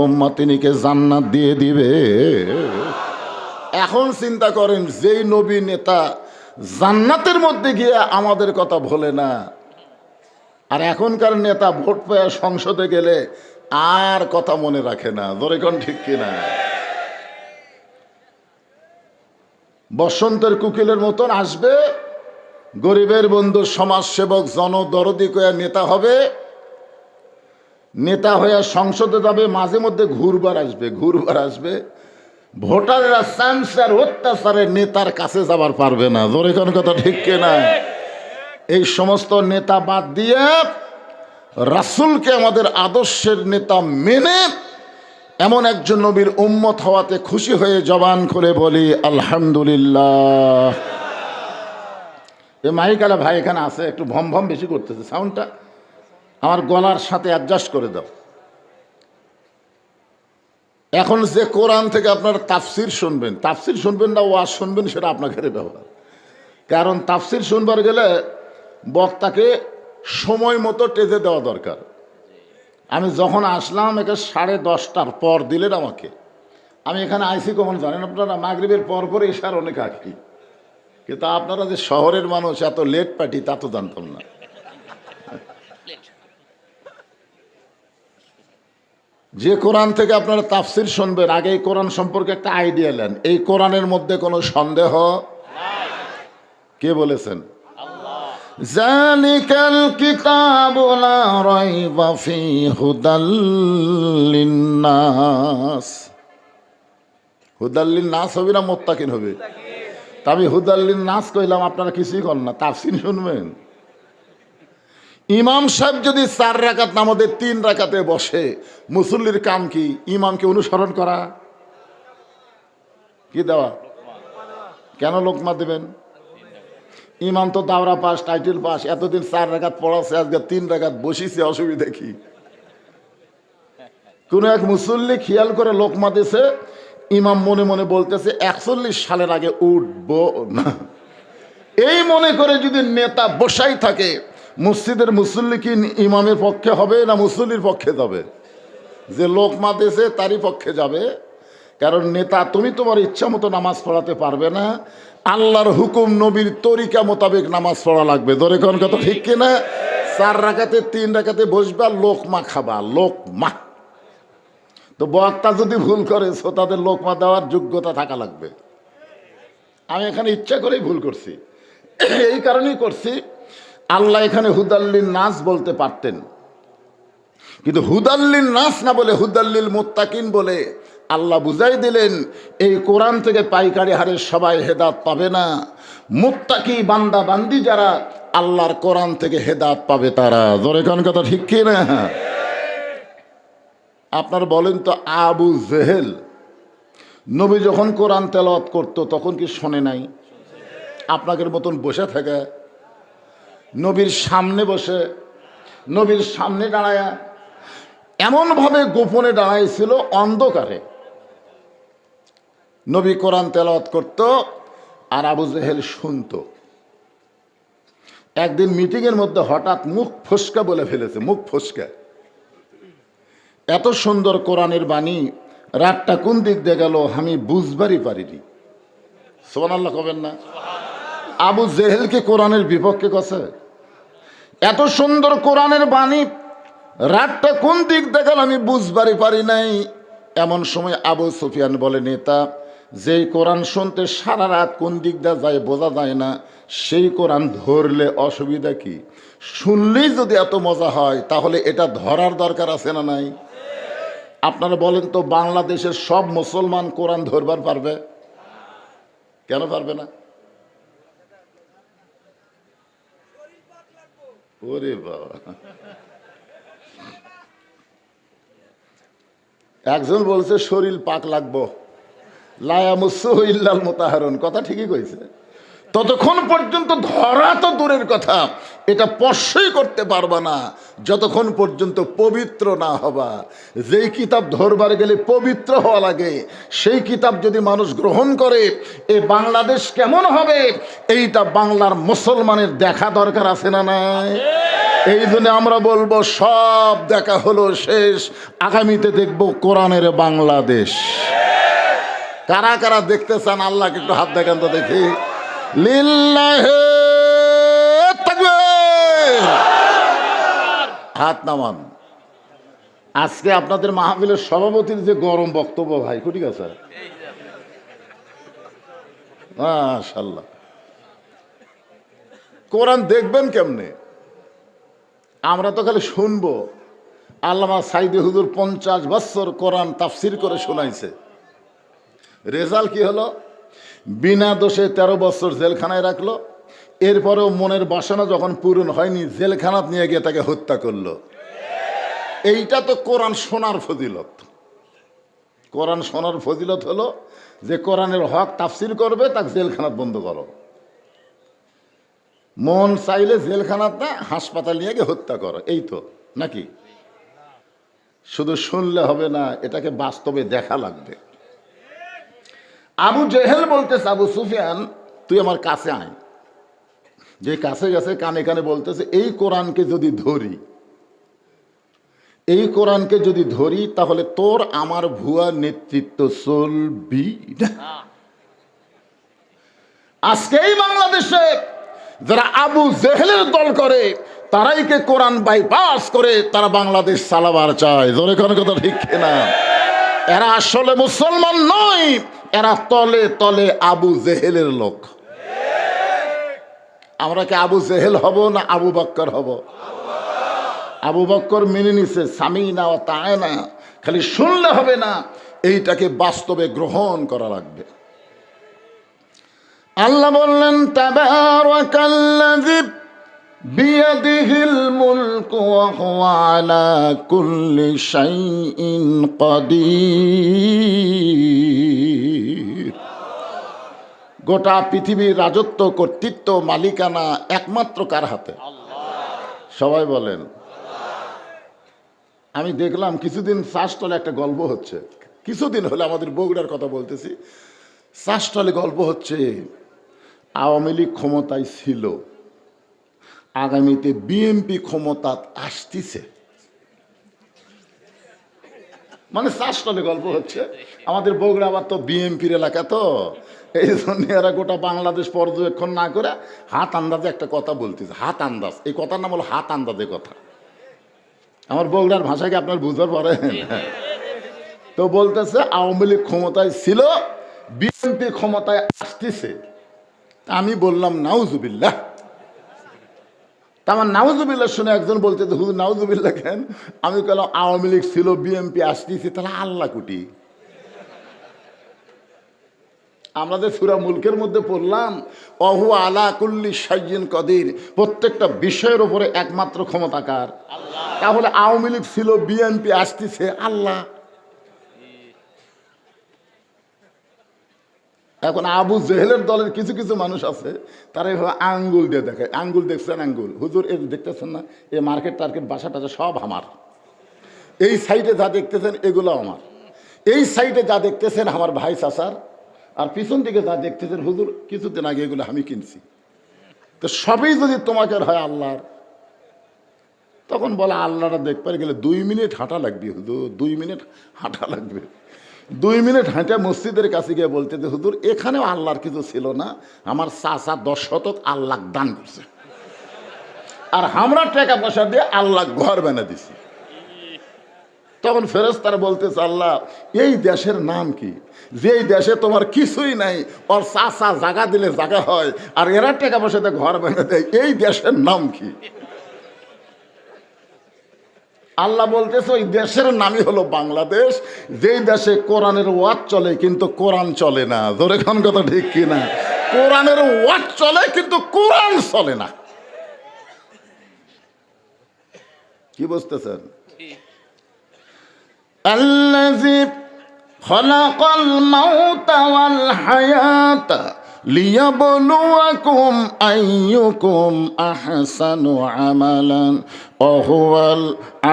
উম্মাতিনীকে জান্নাত দিয়ে দিবে। এখন চিন্তা করেন, যেই নবী নেতা জান্নাতের মধ্যে গিয়ে আমাদের কথা ভোলে না, আর এখনকার নেতা ভোট পেয়ে সংসদে গেলে আর কথা মনে রাখে না। ধরে কোন ঠিক কিনা? বসন্তের কুকিলের মতন আসবে, গরিবের বন্ধু, সমাজসেবক, জনদরদি কয়া নেতা হবে, নেতা হয়ে সংসদে যাবে, মাঝে মধ্যে ঘুরবার আসবে। ভোটাররা চামচার অত্যাচারে নেতার কাছে যাবার পারবে না। জোরে কোন কথা ঠিক কিনা? এই সমস্ত নেতা বাদ দিয়ে রাসূলকে আমাদের আদর্শের নেতা মেনে এমন একজন নবীর উম্মত হওয়াতে খুশি হয়ে জবান খুলে বলি আলহামদুলিল্লাহ। এ মাইকালা ভাই এখানে আছে, একটু ভম ভম বেশি করতেছে, সাউন্ডটা আমার গলার সাথে অ্যাডজাস্ট করে দাও। এখন যে কোরআন থেকে আপনারা তাফসির শুনবেন না ওয়াজ শুনবেন, সেটা আপনাদের ব্যাপার। কারণ তাফসির শুনবার গেলে বক্তাকে সময় মতো টেজে দেওয়া দরকার। আমি যখন আসলাম একে 10:30টার পর দিলেন আমাকে, আমি এখানে আইসি কখন জানেন আপনারা? মাগরিবের পর পরে এসার অনেক আঁকি, কিন্তু আপনারা যে শহরের মানুষ এত লেট পার্টি তা তো জানতাম না। যে কোরআন থেকে আপনারা তাফসির শুনবেন, আগে এই কোরআন সম্পর্কে একটা আইডিয়া নেন। এই কোরআনের মধ্যে কোনো সন্দেহ কে বলেছেন? জালিকাল কিতাবু লা রাইবা ফীহি হুদাল লিন্নাস। হুদাল লিন্নাস হবে না মুত্তাকিন হবে? তা আমি হুদাল লিন্নাস কইলাম, আপনারা কিছুই করেন না, তাফসির শুনবেন। ইমাম সাহেব যদি 4 রাকাত নামাজে 3 রাকাতে বসে, মুসল্লির কাম কি? ইমামকে অনুসরণ করা, কি দেওয়া? কেন লোকমা দেবেন? ইমাম তো দাওরা পাস, টাইটেল পাস, এতদিন 4 রাকাত পড়াচ্ছে, আজকে 3 রাকাত বসিছে, অসুবিধা কি? কোন এক মুসল্লি খেয়াল করে লোকমা দিছে, ইমাম মনে মনে বলতেছে 41 সালের আগে উঠবো না। এই মনে করে যদি নেতা বসাই থাকে, মসজিদের মুসল্লি কি ইমামের পক্ষে হবে না মুসল্লির পক্ষে যাবে? যে লোকমা দিছে তারই পক্ষে যাবে। কারণ নেতা, তুমি তোমার ইচ্ছা মতো নামাজ পড়াতে পারবে না, আল্লাহর হুকুম নবীর তরিকা মোতাবেক নামাজ পড়া লাগবে। ধরে কোন কথা ঠিক কিনা? 4 রাকাতে 3 রাকাতে বসবা, লোকমা খাবা, লোকমা। তো বক্তা যদি ভুল করে, তাদের লোকমা দেওয়ার যোগ্যতা থাকা লাগবে। আমি এখানে ইচ্ছা করেই ভুল করছি, এই কারণেই করছি। আল্লাহ এখানে হুদাল্লিন নাস বলতে পারতেন, কিন্তু হুদাল্লিন নাস না বলে হুদাল্লিল মুত্তাকিন বলে আল্লাহ বুঝাই দিলেন, এই কোরআন থেকে পাইকারি হারে সবাই হেদাত পাবে না। মুত্তাকি বান্দা বান্দি যারা আল্লাহর কোরআন থেকে হেদাত পাবে তারা। জোরে কোন কথা ঠিক কি না? আপনার বলেন তো, আবু জেহেল নবী যখন কোরআন তেলাওয়াত করতো তখন কি শোনে নাই? আপনাদের মতন বসে থাকে, নবীর সামনে বসে, নবীর সামনে দাঁড়ায়া এমনভাবে গোপনে দাঁড়াইছিল, অন্ধকারে নবী কোরআন তেলাওয়াত করত আর আবু জেহেল শুনত। একদিন মিটিংয়ের মধ্যে হঠাৎ মুখ ফসকা বলে ফেলেছে, মুখ ফসকা। এত সুন্দর কোরআনের বাণী, রাতটা কোন দিক দিয়ে গেল আমি বুঝবারই পারিনি। সুবহানাল্লাহ কবেন না? আবু জেহেলকে কোরআনের বিপক্ষে কছে। এত সুন্দর কোরআনের বাণী, রাতটা কোন দিক দিয়ে গেল আমি বুঝবারই পারি নাই। এমন সময় আবু সুফিয়ান বলে, নেতা, যেই কোরআন শুনতে সারা রাত কোন দিক দিয়ে যায় বোঝা যায় না, সেই কোরআন ধরলে অসুবিধা কি? শুনলেই যদি এত মজা হয়, তাহলে এটা ধরার দরকার আছে না নাই? আপনারা বলেন তো, বাংলাদেশের সব মুসলমান কোরআন ধরবার পারবে? কেন পারবে না? ওরে বাবা, একজন বলছে শরীর পাক লাগবো, লায়ামুসসুহু ইল্লাল মুতাহহারুন। কথা ঠিকই কইছে। ততক্ষণ পর্যন্ত ধরা তো দূরের কথা, এটা স্পর্শই করতে পারবা না যতক্ষণ পর্যন্ত পবিত্র না হবা, যেই কিতাব ধরবার গেলে পবিত্র হওয়া লাগে, সেই কিতাব যদি মানুষ গ্রহণ করে এই বাংলাদেশ কেমন হবে এইটা বাংলার মুসলমানের দেখা দরকার আছে না নাই? এই জন্য আমরা বলবো সব দেখা হলো শেষ, আগামীতে দেখব কোরআনের বাংলাদেশ। কারা কারা দেখতে চান আল্লাহকে একটু হাত দেখান তো দেখি। লিল্লাহে তাকবীর, হাত নামান। আজকে আপনাদের মাহফিলের সভাপতির যে গরম বক্তব্য ভাই, ঠিক আছে মাশাআল্লাহ। কোরআন দেখবেন কেমনে? আমরা তো খালি শুনবো। আল্লামা সাইদি হুজুর 50 বছর কোরআন তাফসির করে শোনাইছে। রেজাল্ট কি হলো? বিনা দোষে 13 বছর জেলখানায় রাখলো। এরপরেও মনের বাসনা যখন পূরণ হয়নি, জেলখানাত নিয়ে গিয়ে তাকে হত্যা করলো। এইটা তো কোরআন শোনার ফজিলত। কোরআন শোনার ফজিলত হলো যে কোরআনের হক তাফসির করবে, তাকে জেলখানাত বন্ধ করো। মন চাইলে জেলখানাত না, হাসপাতাল নিয়ে গিয়ে হত্যা করো। এই তো নাকি? শুধু শুনলে হবে না, এটাকে বাস্তবে দেখা লাগবে। আবু জেহেল বলতেছে, আবু সুফিয়ান তুই আমার কাছে আয়। যে কাছে গেছে কানে কানে বলতেছে, এই কোরআনকে যদি ধরি, এই কোরআনকে যদি ধরি তাহলে তোর আমার ভুয়া নেতৃত্ব চলবি না। আজকেই বাংলাদেশে যারা আবু জেহেলের দল করে, তারাই কে কোরআন বাইপাস করে তারা বাংলাদেশ চালাবার চায়। জোরে কোন কথা ঠিক না? এরা আসলে মুসলমান নয়, এরা তলে তলে আবু জেহেলের লোক। আমরা কি আবু জেহেল হব না আবু বক্কর হব? আবু বক্কর মেনে নিছে সামিনা ওয়া তাআনা, খালি শুনলে হবে না, এইটাকে বাস্তবে গ্রহণ করা লাগবে। আল্লাহ বললেন, তাবারাকাল্লাযী বিয়াদিহিল মুলকু ওয়া হুয়া আলা কুল্লি শাইইন কাদির। গোটা পৃথিবীর রাজত্ব, কর্তৃত্ব, মালিকানা একমাত্র কার হাতে? সবাই বলেন। আমি দেখলাম কিছুদিন চাষতলে একটা গল্প হচ্ছে, কিছুদিন হলে আমাদের বগুড়ার কথা বলতেছি। চাষতলে গল্প হচ্ছে, আওয়ামী লীগ ক্ষমতায় ছিল, আগামীতে বিএনপি ক্ষমতা আসতেছে। মানে চাষতলে গল্প হচ্ছে। আমাদের বগুড়া আবার তো বিএনপির এলাকা, তো এই জন্য এরা গোটা বাংলাদেশ পর্যবেক্ষণ না করে হাত আন্দাজে একটা কথা বলতেছে। হাত আন্দাজ, এই কথার নাম হলো হাত আন্দাজে কথা। আমার বগুড়ার ভাষাকে আপনার বুঝতে পারেন? তো বলতেছে আওয়ামী লীগ ক্ষমতায় ছিল, বিএনপি ক্ষমতায় আসতেছে। আমি বললাম নাউজুবিল্লাহ। তা আমার নাউজুবিল্লাহ শুনে একজন বলতেছে, হুজুর নাউজুবিল্লাহ কেন? আমি বললাম আওয়ামী লীগ ছিল, বিএনপি আসতেছে, তাহলে আল্লাহ কুটি। আমাদের সূরা মুলকের মধ্যে পড়লাম, ওহু আলা কুল্লি শাইইন কাদির, প্রত্যেকটা বিষয়ের উপরে একমাত্র ক্ষমতাকার আল্লাহ। তাহলে আওয়ামী লীগ ছিল, বিএনপি আসতেছে, আল্লাহ। এখন আবু জেহেলের দলের কিছু কিছু মানুষ আছে, তারা এভাবে আঙ্গুল দিয়ে দেখায়। আঙ্গুল দেখছেন? আঙ্গুল হুজুর এই দেখতেছেন না, এই মার্কেট টার্কেট বাসা টাসা সব আমার। এই সাইডে যা দেখতেছেন এগুলো আমার, এই সাইডে যা দেখতেছেন আমার ভাই চাচার, আর পিছন দিকে যা দেখতেছেন হুজুর কিছুদিন আগে এগুলো আমি কিনছি। তো সবই যদি তোমাকে হয় আল্লাহর, তখন বলে আল্লাহরা দেখতে গেলে 2 মিনিট হাঁটা লাগবে হুজুর, 2 মিনিট হাঁটা লাগবে। 2 মিনিট হাঁটা মসজিদের কাছে গিয়ে বলতে যে হুজুর এখানেও আল্লাহর কিছু ছিল না, আমার চাচা 10 শতক আল্লাহ দান করছে, আর আমরা টাকা পয়সা দিয়ে আল্লাহ ঘর বানিয়ে দিছি। তখন ফেরেশতারা বলতেছে, আল্লাহ এই দেশের নাম কি? যেই দেশে তোমার কিছুই নাই, ওর চাচা জায়গা দিলে জায়গা হয়, আর এরা টাকা পয়সাতে ঘর বানিয়ে দেয়, এই দেশের নাম কি? আল্লাহ বলতেছে ওই দেশের নামই হলো বাংলাদেশ, যেই দেশে কোরআনের ওয়াজ চলে কিন্তু কোরআন চলে না। জোরে খান কথা ঠিক কিনা? কোরআনের ওয়াজ চলে কিন্তু কোরআন চলে না। কি বুঝতেছেন? আল্লাযী খালাকাল মাউতা ওয়াল হায়াতা লিয়াবলুয়াকুম আইয়ুকুম আহসানু আমালান ওয়া হুয়াল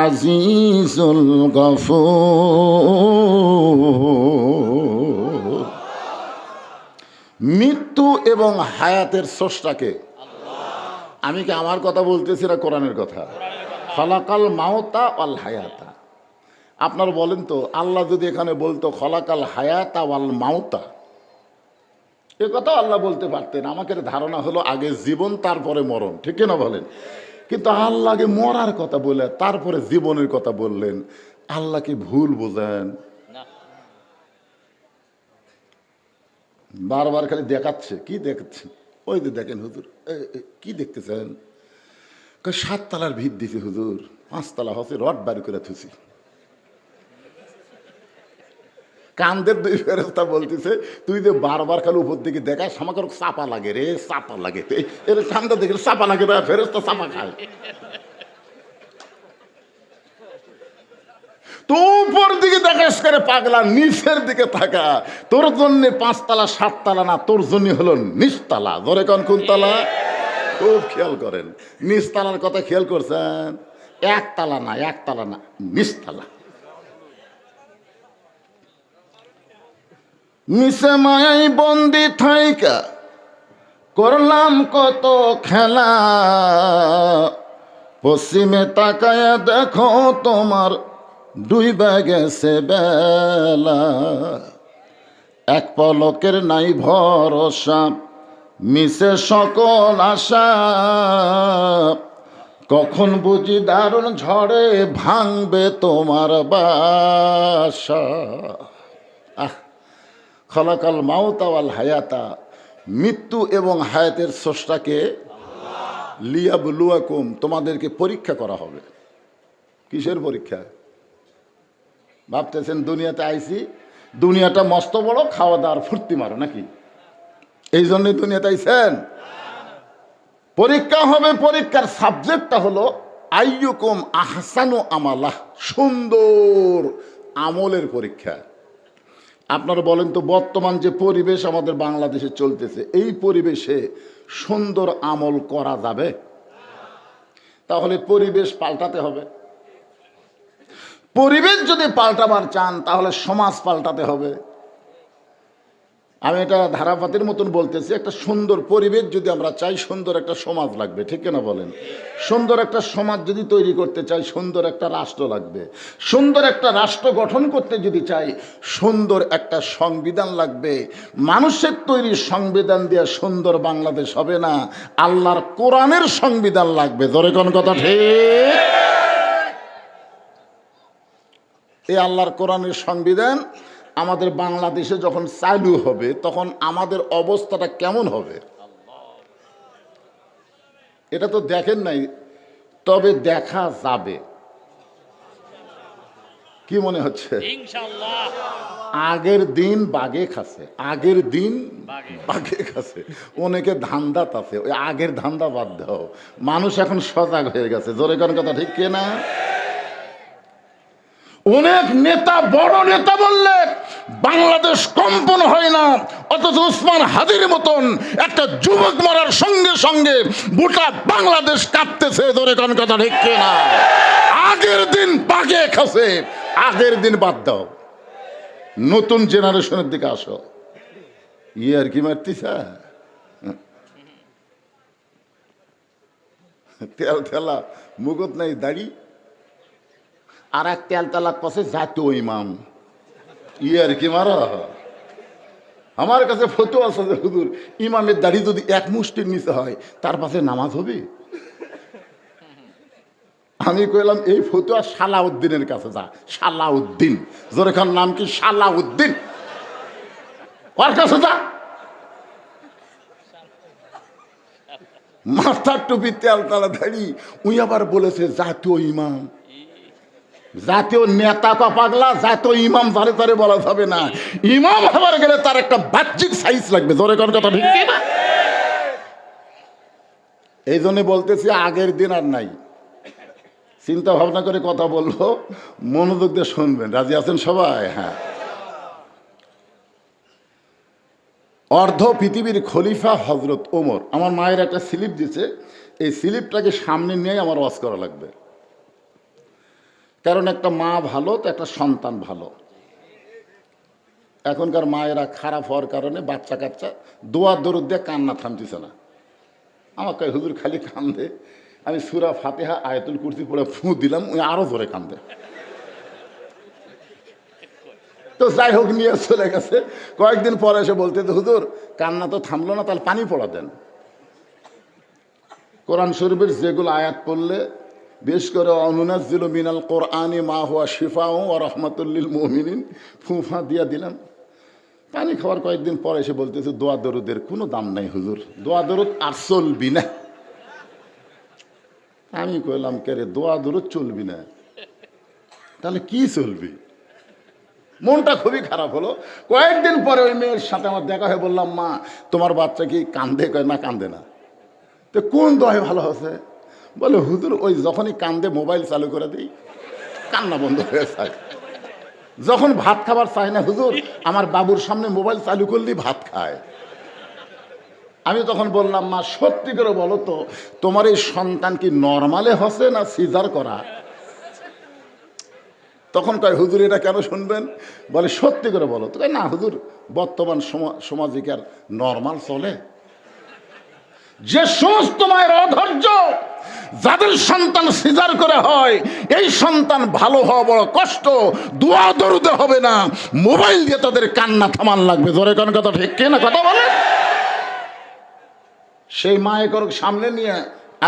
আজিজুল গফুর। মৃত্যু এবং হায়াতের স্রষ্টাকে। আমি কি আমার কথা বলতেছি না কোরআনের কথা? খলাকাল মাউতা ওয়াল হায়াতা। আপনার বলেন তো, আল্লাহ যদি এখানে বলতো খলাকাল হায়াতা ওয়াল মাউতা, এ কথা আল্লাহ বলতে পারতেন। আমাকে ধারণা হলো আগে জীবন তারপরে মরণ, ঠিক না বলেন? কিন্তু আল্লাহকে মরার কথা বলে তারপরে জীবনের কথা বললেন। আল্লাহকে ভুল বোঝেন? বারবার খালি দেখাচ্ছে। কি দেখাচ্ছেন? ওই যে দেখেন হুজুর, কি দেখতেছেন? 7 তলার ভিত দিছি হুজুর, 5 তলা হচ্ছে রড বাড়ি করে থুছি। কান্দের 2 ফেরেশতা বলতেছে, তুই যে বারবার খালি উপর দিকে দেখাস, আমাকে চাপা লাগে রে, চাপা লাগে। এর কান্দা দেখে চাপা লাগে, ফেরেশতা চাপা খায়। তো উপর দিকে দেখাস করে পাগলা, নিচের দিকে থাকা। তোর জন্য 5 তলা 7 তলা না, তোর জন্য হলো নিচতলা। ধরে কোন তলা? খুব খেয়াল করেন, নিচতলার কথা খেয়াল করছেন? 1 তলা না, 1 তলা না, নিচতলা। মিশে মায়াই বন্দি থাইকা করলাম কত খেলা, পশ্চিমে তাকায়া দেখো তোমার ডুইবা গেছে বেলা। এক পলকের নাই ভরসা, মিশে সকল আশা, কখন বুঝি দারুণ ঝড়ে ভাঙবে তোমার বাসা। খলাকাল মাউতা ওয়াল হায়াতা, মৃত্যু এবং হায়াতের স্রষ্টাকে। লিয়াবলুয়াকুম, তোমাদেরকে পরীক্ষা করা হবে। কিসের পরীক্ষা? ভাবতেছেন দুনিয়াতে আইছি, দুনিয়াটা মস্ত বড়, খাওয়া দাওয়ার ফুর্তি মারো নাকি? এই জন্যই দুনিয়াতে আইছেন? পরীক্ষা হবে। পরীক্ষার সাবজেক্টটা হলো আইয়ুকুম আহসানু আমালাহ, সুন্দর আমলের পরীক্ষা। আপনারা বলেন তো, বর্তমান যে পরিবেশ আমাদের বাংলাদেশে চলতেছে, এই পরিবেশে সুন্দর আমল করা যাবে? তাহলে পরিবেশ পাল্টাতে হবে। পরিবেশ যদি পাল্টাবার চান, তাহলে সমাজ পাল্টাতে হবে। আমি এটা ধারাপাতির মতন বলতেছি, একটা সুন্দর পরিবেশ যদি আমরা চাই, সুন্দর একটা সমাজ লাগবে, ঠিক না বলেন? সুন্দর একটা সমাজ যদি তৈরি করতে চাই, সুন্দর একটা রাষ্ট্র লাগবে। সুন্দর একটা রাষ্ট্র গঠন করতে যদি চাই, সুন্দর একটা সংবিধান লাগবে। মানুষের তৈরি সংবিধান দিয়ে সুন্দর বাংলাদেশ হবে না, আল্লাহর কোরআনের সংবিধান লাগবে। ধরে কোন কথা ঠিক? এই আল্লাহর কোরআনের সংবিধান আমাদের বাংলাদেশে যখন চালু হবে, তখন আমাদের অবস্থাটা কেমন হবে এটা তো দেখেন নাই, তবে দেখা যাবে। কি মনে হচ্ছে? আগের দিন বাগে খাসে, আগের দিন বাগে খাসে। অনেকে ধান্দাত আছে, ওই আগের ধান্দা বাদ দাও। মানুষ এখন সজাগ হয়ে গেছে। জোরে কোন কথা ঠিক কিনা? অনেক নেতা, বড় নেতা বললে বাংলাদেশ কম্পন হয় না, অথচ উসমান হাদির মতন একটা যুবক মরার সঙ্গে সঙ্গে গোটা বাংলাদেশ কাঁপতেছে। ধরে কোন কথা ঠিক না? আগের দিন বাগে খাসে, আগের দিন বাদ দাও, নতুন জেনারেশনের দিকে আসো। আর কি মারতিস? তেল তেলা মুগত নাই দাড়ি, আর এক তেল তালাক পাশে জাতীয় ইমাম। আর কি মারা? আমার কাছে ফটো আছে যে হুজুর, ইমামের দাড়ি যদি 1 মুষ্টির নিচে হয়, তার পাশে নামাজ হবে? আমি কইলাম এই ফতুয়া সালাউদ্দিনের কাছে যা। সালাউদ্দিন, জোরে খান নাম কি? সালাউদ্দিন, ওর কাছে যা। মাথার টুপি, তেল তালা দাড়ি, উই আবার বলেছে জাতীয় ইমাম। জাতীয় নেতা কা পাগলা, জাতীয় ইমাম ধারে ধারে বলা যাবে না। ইমাম হবার গেলে তার একটা বাহ্যিক সাইজ লাগবে। জোরে কোন কথা ঠিক না? এই জন্য বলতেছি আগের দিন আর নাই। চিন্তা ভাবনা করে কথা বলবো, মনোযোগ দিয়ে শুনবেন। রাজি আছেন সবাই? হ্যাঁ। অর্ধ পৃথিবীর খলিফা হজরত ওমর আমার মায়ের একটা স্লিপ দিছে, এই স্লিপটাকে সামনে নিয়ে আমার ওয়াজ করা লাগবে, কারণ একটা মা ভালো তো একটা সন্তান ভালো। এখনকার মায়েরা খারাপ হওয়ার কারণে বাচ্চা কাচ্চা দোয়া দরুদ দিয়ে কান্না থামতেছে না। আমাকে হুজুর খালি কান্দে, আমি সূরা ফাতিহা আয়াতুল কুরসি পড়ে ফু দিলাম, ওই আরো জোরে কান্দে। তো যাই হোক, নিয়ে চলে গেছে। কয়েকদিন পরে এসে বলতে, হুজুর কান্না তো থামলো না, তাহলে পানি পড়া দেন। কোরআন শরীফের যেগুলো আয়াত পড়লে, বিশেষ করে অনুনাজ্জিলু মিনাল কোরআনি মা হুয়া শিফাউ ওয়া রাহমাতুল লিল মুমিনিন, ফুফা দিয়া দিলাম। পানি খাওয়ার কয়েকদিন পরে এসে বলতেছে, দোয়া দরুদের কোনো দাম নাই হুজুর, দোয়া দরুদ আর চলবি না। আমি কইলাম, কে রে, দোয়া দরুদ চলবি না, তাহলে কি চলবি? মনটা খুবই খারাপ হলো। কয়েকদিন পরে ওই মেয়ের সাথে আমার দেখা হয়ে বললাম, মা তোমার বাচ্চা কি কান্দে? কয় না, কান্দে না। তো কোন দোয়ায় ভালো হচ্ছে? বলে হুজুর ওই যখনই কান্দে মোবাইল চালু করে দিই, কান্না বন্ধ হয়ে যায়। যখন ভাত খাবার চাই না হুজুর, আমার বাবুর সামনে মোবাইল চালু করলেই ভাত খায়। আমি তখন বললাম, মা সত্যি করে বলো তো, তোমার এই সন্তান কি নর্মালে হচ্ছে না সিজার করা? তখন কয়, হুজুর এটা কেন শুনবেন? বলে সত্যি করে বলো তো। না হুজুর, বর্তমান সমাজে কি আর নর্মাল চলে? যে সমস্ত মায়ের অধৈর্য, যাদের সন্তান সিজার করে হয়, এই সন্তান ভালো হওয়া বড় কষ্ট, দোয়া দরুদে হবে না, মোবাইল দিয়ে তাদের কান্না থামান লাগবে। জোরে কোন কথা ঠিক কিনা কথা বলে? সেই মায়ে করুক সামনে নিয়ে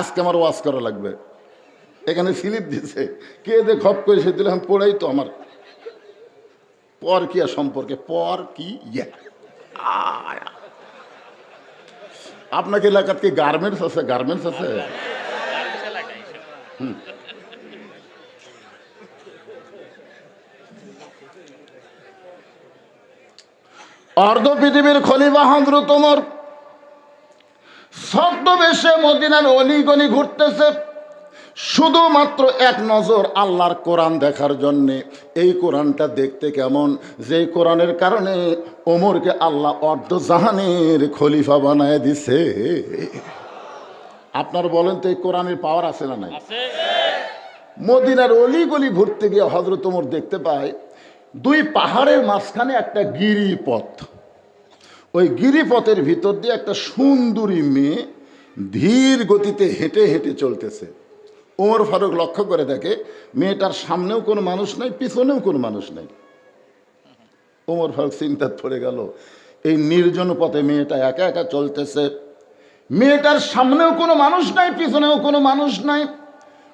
আজকে আমার ওয়াজ করা লাগবে। এখানে স্লিপ দিছে, কে দে খপ করে সে দিলাম, পড়াই তো আমার পর কিয়া সম্পর্কে। পর কি আপনাকে এলাকার কি গার্মেন্টস আছে? গার্মেন্টস আছে? অর্ধ পৃথিবীর খলিফা হযরত ওমর ছদ্মবেশে মদিনার অলিগলি ঘুরতেছে, শুধুমাত্র এক নজর আল্লাহর কোরআন দেখার জন্যে। এই কোরআনটা দেখতে কেমন, যেই কোরআনের কারণে ওমরকে আল্লাহ অর্ধ জাহানের খলিফা বানায় দিছে। আপনার বলেন তো, এই কোরআনের পাওয়ার আছে না নাই? মদিনার অলিগলি ঘুরতে গিয়ে হযরত ওমর দেখতে পায় দুই পাহাড়ের মাঝখানে একটা গিরিপথ। ওই গিরিপথের ভিতর দিয়ে একটা সুন্দরী মেয়ে ধীর গতিতে হেঁটে হেঁটে চলতেছে। ওমর ফারুক লক্ষ্য করে দেখে মেয়েটার সামনেও কোনো মানুষ নাই, পিছনেও কোনো মানুষ নাই। ওমর ফারুক চিন্তায় পড়ে গেল, এই নির্জন পথে মেয়েটা একা একা চলতেছে, মেয়েটার সামনেও কোনো মানুষ নাই, পিছনেও কোনো মানুষ নাই,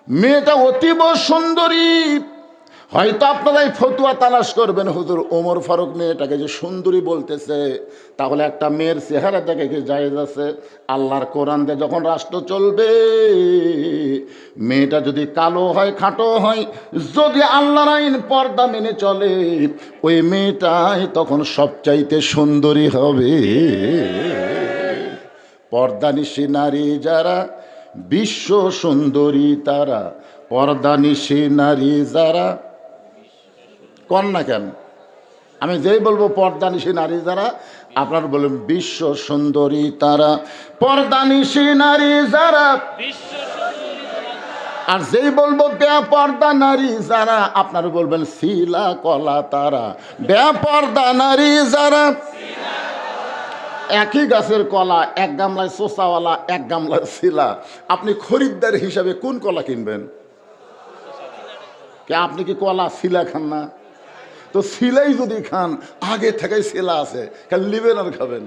মেয়েটা অতীব সুন্দরী। হয়তো আপনারাই ফতুয়া তালাশ করবেন, হুজুর ওমর ফারুক মেয়েটাকে যে সুন্দরী বলতেছে, তাহলে একটা মেয়ের চেহারা দেখে কি জায়েজ আছে? আল্লাহর কোরআন দিয়ে যখন রাষ্ট্র চলবে, মেয়েটা যদি কালো হয়, খাটো হয়, যদি আল্লাহর আইন পর্দা মেনে চলে, ওই মেয়েটাই তখন সবচাইতে সুন্দরী হবে। পর্দানিশী নারী যারা, বিশ্ব সুন্দরী তারা। পর্দানিশী নারী যারা, কন্যা কেন? আমি যেই বলবো পর্দানিশী নারী যারা, আপনারা বলবেন বিশ্ব সুন্দরী তারা। পর্দানিশী নারী যারা, আর যেই বলবো বেপর্দা নারী যারা, আপনারা বলবেন শিলা কলা তারা। বেপর্দা নারী যারা, একই গাছের কলা, এক গামলায় চোষাওয়ালা, এক গামলায় শিলা। আপনি খরিদ্দার হিসাবে কোন কলা কিনবেন? কে আপনি কি কলা শিলা খান না? তো শিলাই যদি খান, আগে থেকেই শিলা আছে, খালি লিবেন আর খাবেন।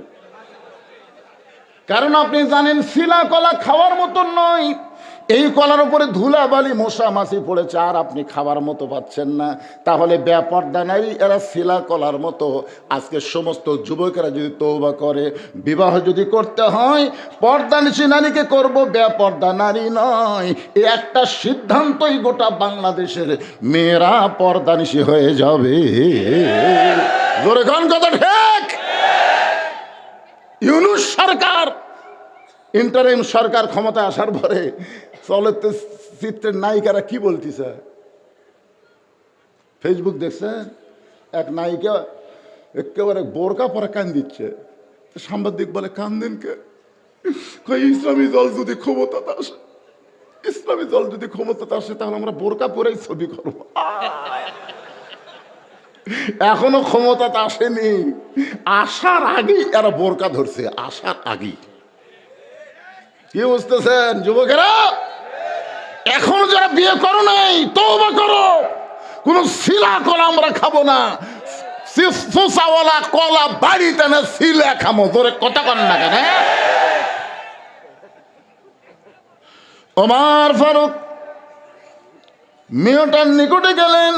কারণ আপনি জানেন শিলা কলা খাওয়ার মতো নয়। এই কলার উপরে ধুলা বালি মশা মাছি পড়েছে, আর আপনি খাবার মতো পাচ্ছেন না। তাহলে বেপর্দা নারী এরা শিলা কলার মতো। আজকে সমস্ত যুবকেরা যদি তওবা করে, বিবাহ যদি করতে হয়, পর্দানিশী নারীকে করব, বেপর্দা নারী নয়। এই একটা সিদ্ধান্তই গোটা বাংলাদেশের মেয়েরা পর্দানিশী হয়ে যাবে। জোরে গান কথা ঠিক। ইউনূস সরকার, ইন্টারিম সরকার ক্ষমতা আসার পরে চলচ্চিত্রের নায়িকারা কি বলতেছে? ফেসবুক দেখছেন? এক নায়িকা একেবারে বোরকা পরে কান দিচ্ছে, সাংবাদিক বলে কান্দেন কে? কই ইসলামী দল যদি ক্ষমতাতে আসে, ইসলামী দল যদি ক্ষমতাতে আসে তাহলে আমরা বোরকা পরেই ছবি করবো। এখনো ক্ষমতাতে আসেনি, আসার আগেই এরা বোরকা ধরছে, আসার আগেই। কি বুঝতেছেন যুবকেরা? এখন যারা বিয়ে করো নাই তওবা করো, কোন শিলা কলা আমরা খাবো না, ফুসাওয়ালা কলা বাড়িতে না শিলা খামো। তোরে কথা কন না কেন? ওমর ফারুক মেয়েটার নিকটে গেলেন,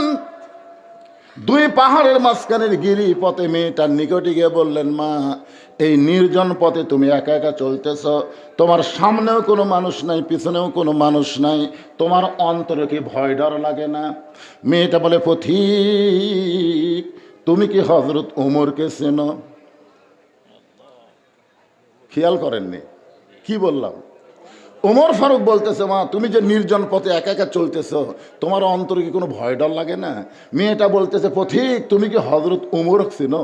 দুই পাহাড়ের মাঝখানের গিরি পথে মেয়েটার নিকটে গিয়ে বললেন, মা এই নির্জন পথে তুমি একা একা চলতেছ, তোমার সামনেও কোনো মানুষ নাই, পিছনেও কোনো মানুষ নাই, তোমার অন্তরে কি ভয় ডর লাগে না? মেয়েটা বলে, পথিক তুমি কি হযরত ওমরকে চেনো? খেয়াল করেননি কি বললাম? ওমর ফারুক বলতেছে, মা তুমি যে নির্জন পথে একা একা চলতেছ, তোমার অন্তরে কি কোনো ভয় ডর লাগে না? মেয়েটা বলতেছে, পথিক তুমি কি হযরত ওমর চেনো?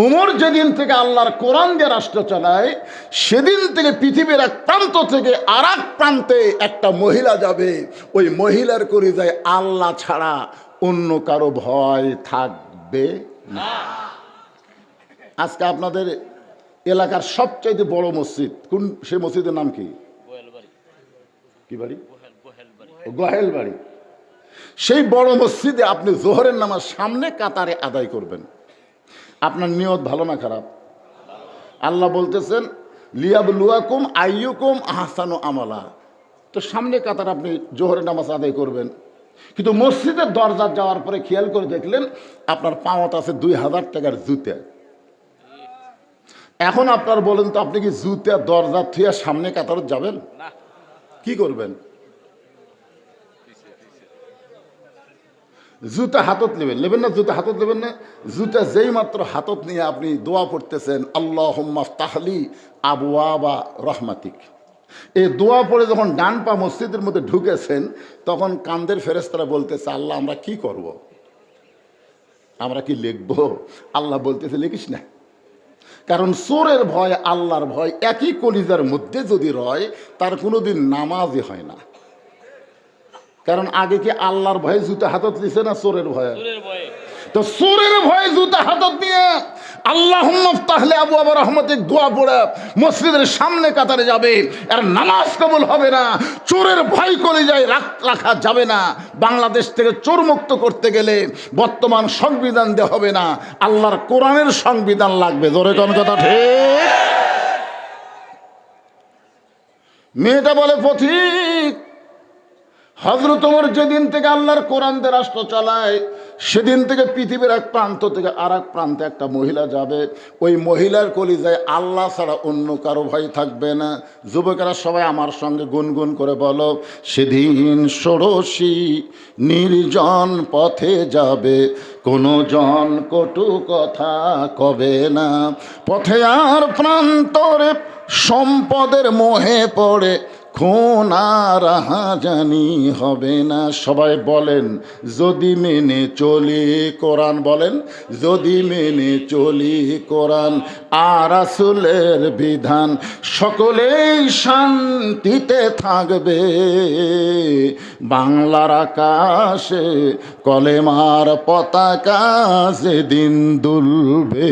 ওমর যেদিন থেকে আল্লাহর কোরআন দিয়ে রাষ্ট্র চালায়, সেদিন থেকে পৃথিবীর এক প্রান্ত থেকে আর এক প্রান্তে একটা মহিলা যাবে, ওই মহিলার কলিজায় আল্লাহ ছাড়া অন্য কারো ভয় থাকবে না। আজকে আপনাদের এলাকার সবচাইতে বড় মসজিদ কোন? সে মসজিদের নাম কি? কি বাড়ি? গোহেল বাড়ি। সেই বড় মসজিদে আপনি জোহরের নামাজ সামনে কাতারে আদায় করবেন। আপনার নিয়ত ভালো না খারাপ? আল্লাহ বলতেছেন, লিয়াবলুয়াকুম আইয়ুকুম আহসানু আমালা। তো সামনে কাতার আপনি জোহরের নামাজ আদায় করবেন, কিন্তু মসজিদের দরজা যাওয়ার পরে খেয়াল করে দেখলেন আপনার পাওয়াত আছে 2000 টাকার জুতা। এখন আপনার বলেন তো, আপনি কি জুতা দরজা থুয়া সামনে কাতারে যাবেন? কি করবেন? জুতা হাতত নেবেন না? জুতা হাতত নেবেন না? জুতা যেই মাত্র হাতত নিয়ে আপনি দোয়া পড়তেছেন, আল্লাহুম্মা ফতাহলি আবওয়াবা রহমাতিক, এই দোয়া পড়ে যখন ডান পা মসজিদের মধ্যে ঢুকেছেন, তখন কান্দের ফেরেশতারা বলতেছে, আল্লাহ আমরা কি করব? আমরা কি লিখবো? আল্লাহ বলতেছে, লিখিস না, কারণ চোরের ভয় আল্লাহর ভয় একই কলিজার মধ্যে যদি রয়, তার কোনোদিন নামাজই হয় না। কারণ আগে কি আল্লাহর ভয়ে জুতা হাতত দিছে না চোরের ভয়ে? তো চোরের ভয়ে জুতা হাতত নিয়ে আল্লাহুম্মা ফতাহলি আবওয়াবা রহমাতিক দোয়া পড়ে মসজিদের সামনে কাতারে যাবে, আর নামাজ কবুল হবে না। চোরের ভয় কলিজায় রাখা যাবে না। বাংলাদেশ থেকে চোর মুক্ত করতে গেলে বর্তমান সংবিধান দেওয়া হবে না, আল্লাহর কোরআনের সংবিধান লাগবে। জোরে কোন কথা ঠিক? মেয়েটা বলে, পথিক হযরত ওমর যেদিন থেকে আল্লাহর কোরআন দিয়ে রাষ্ট্র চালায়, সেদিন থেকে পৃথিবীর এক প্রান্ত থেকে আর এক প্রান্তে একটা মহিলা যাবে, ওই মহিলার কলিজায় আল্লাহ ছাড়া অন্য কারো ভয় থাকবে না। যুবকেরা সবাই আমার সঙ্গে গুনগুন করে বলো, সেদিন ষোড়শী নির্জন পথে যাবে, কোনো জন কটু কথা কবে না, পথে আর প্রান্তরে সম্পদের মোহে পড়ে খুন আর রাহাজানি হবে না। সবাই বলেন, যদি মেনে চলি কোরআন, বলেন যদি মেনে চলি কোরআন আর রাসূলের বিধান, সকলেই শান্তিতে থাকবে, বাংলার আকাশে কলেমার পতাকা সেদিন দুলবে।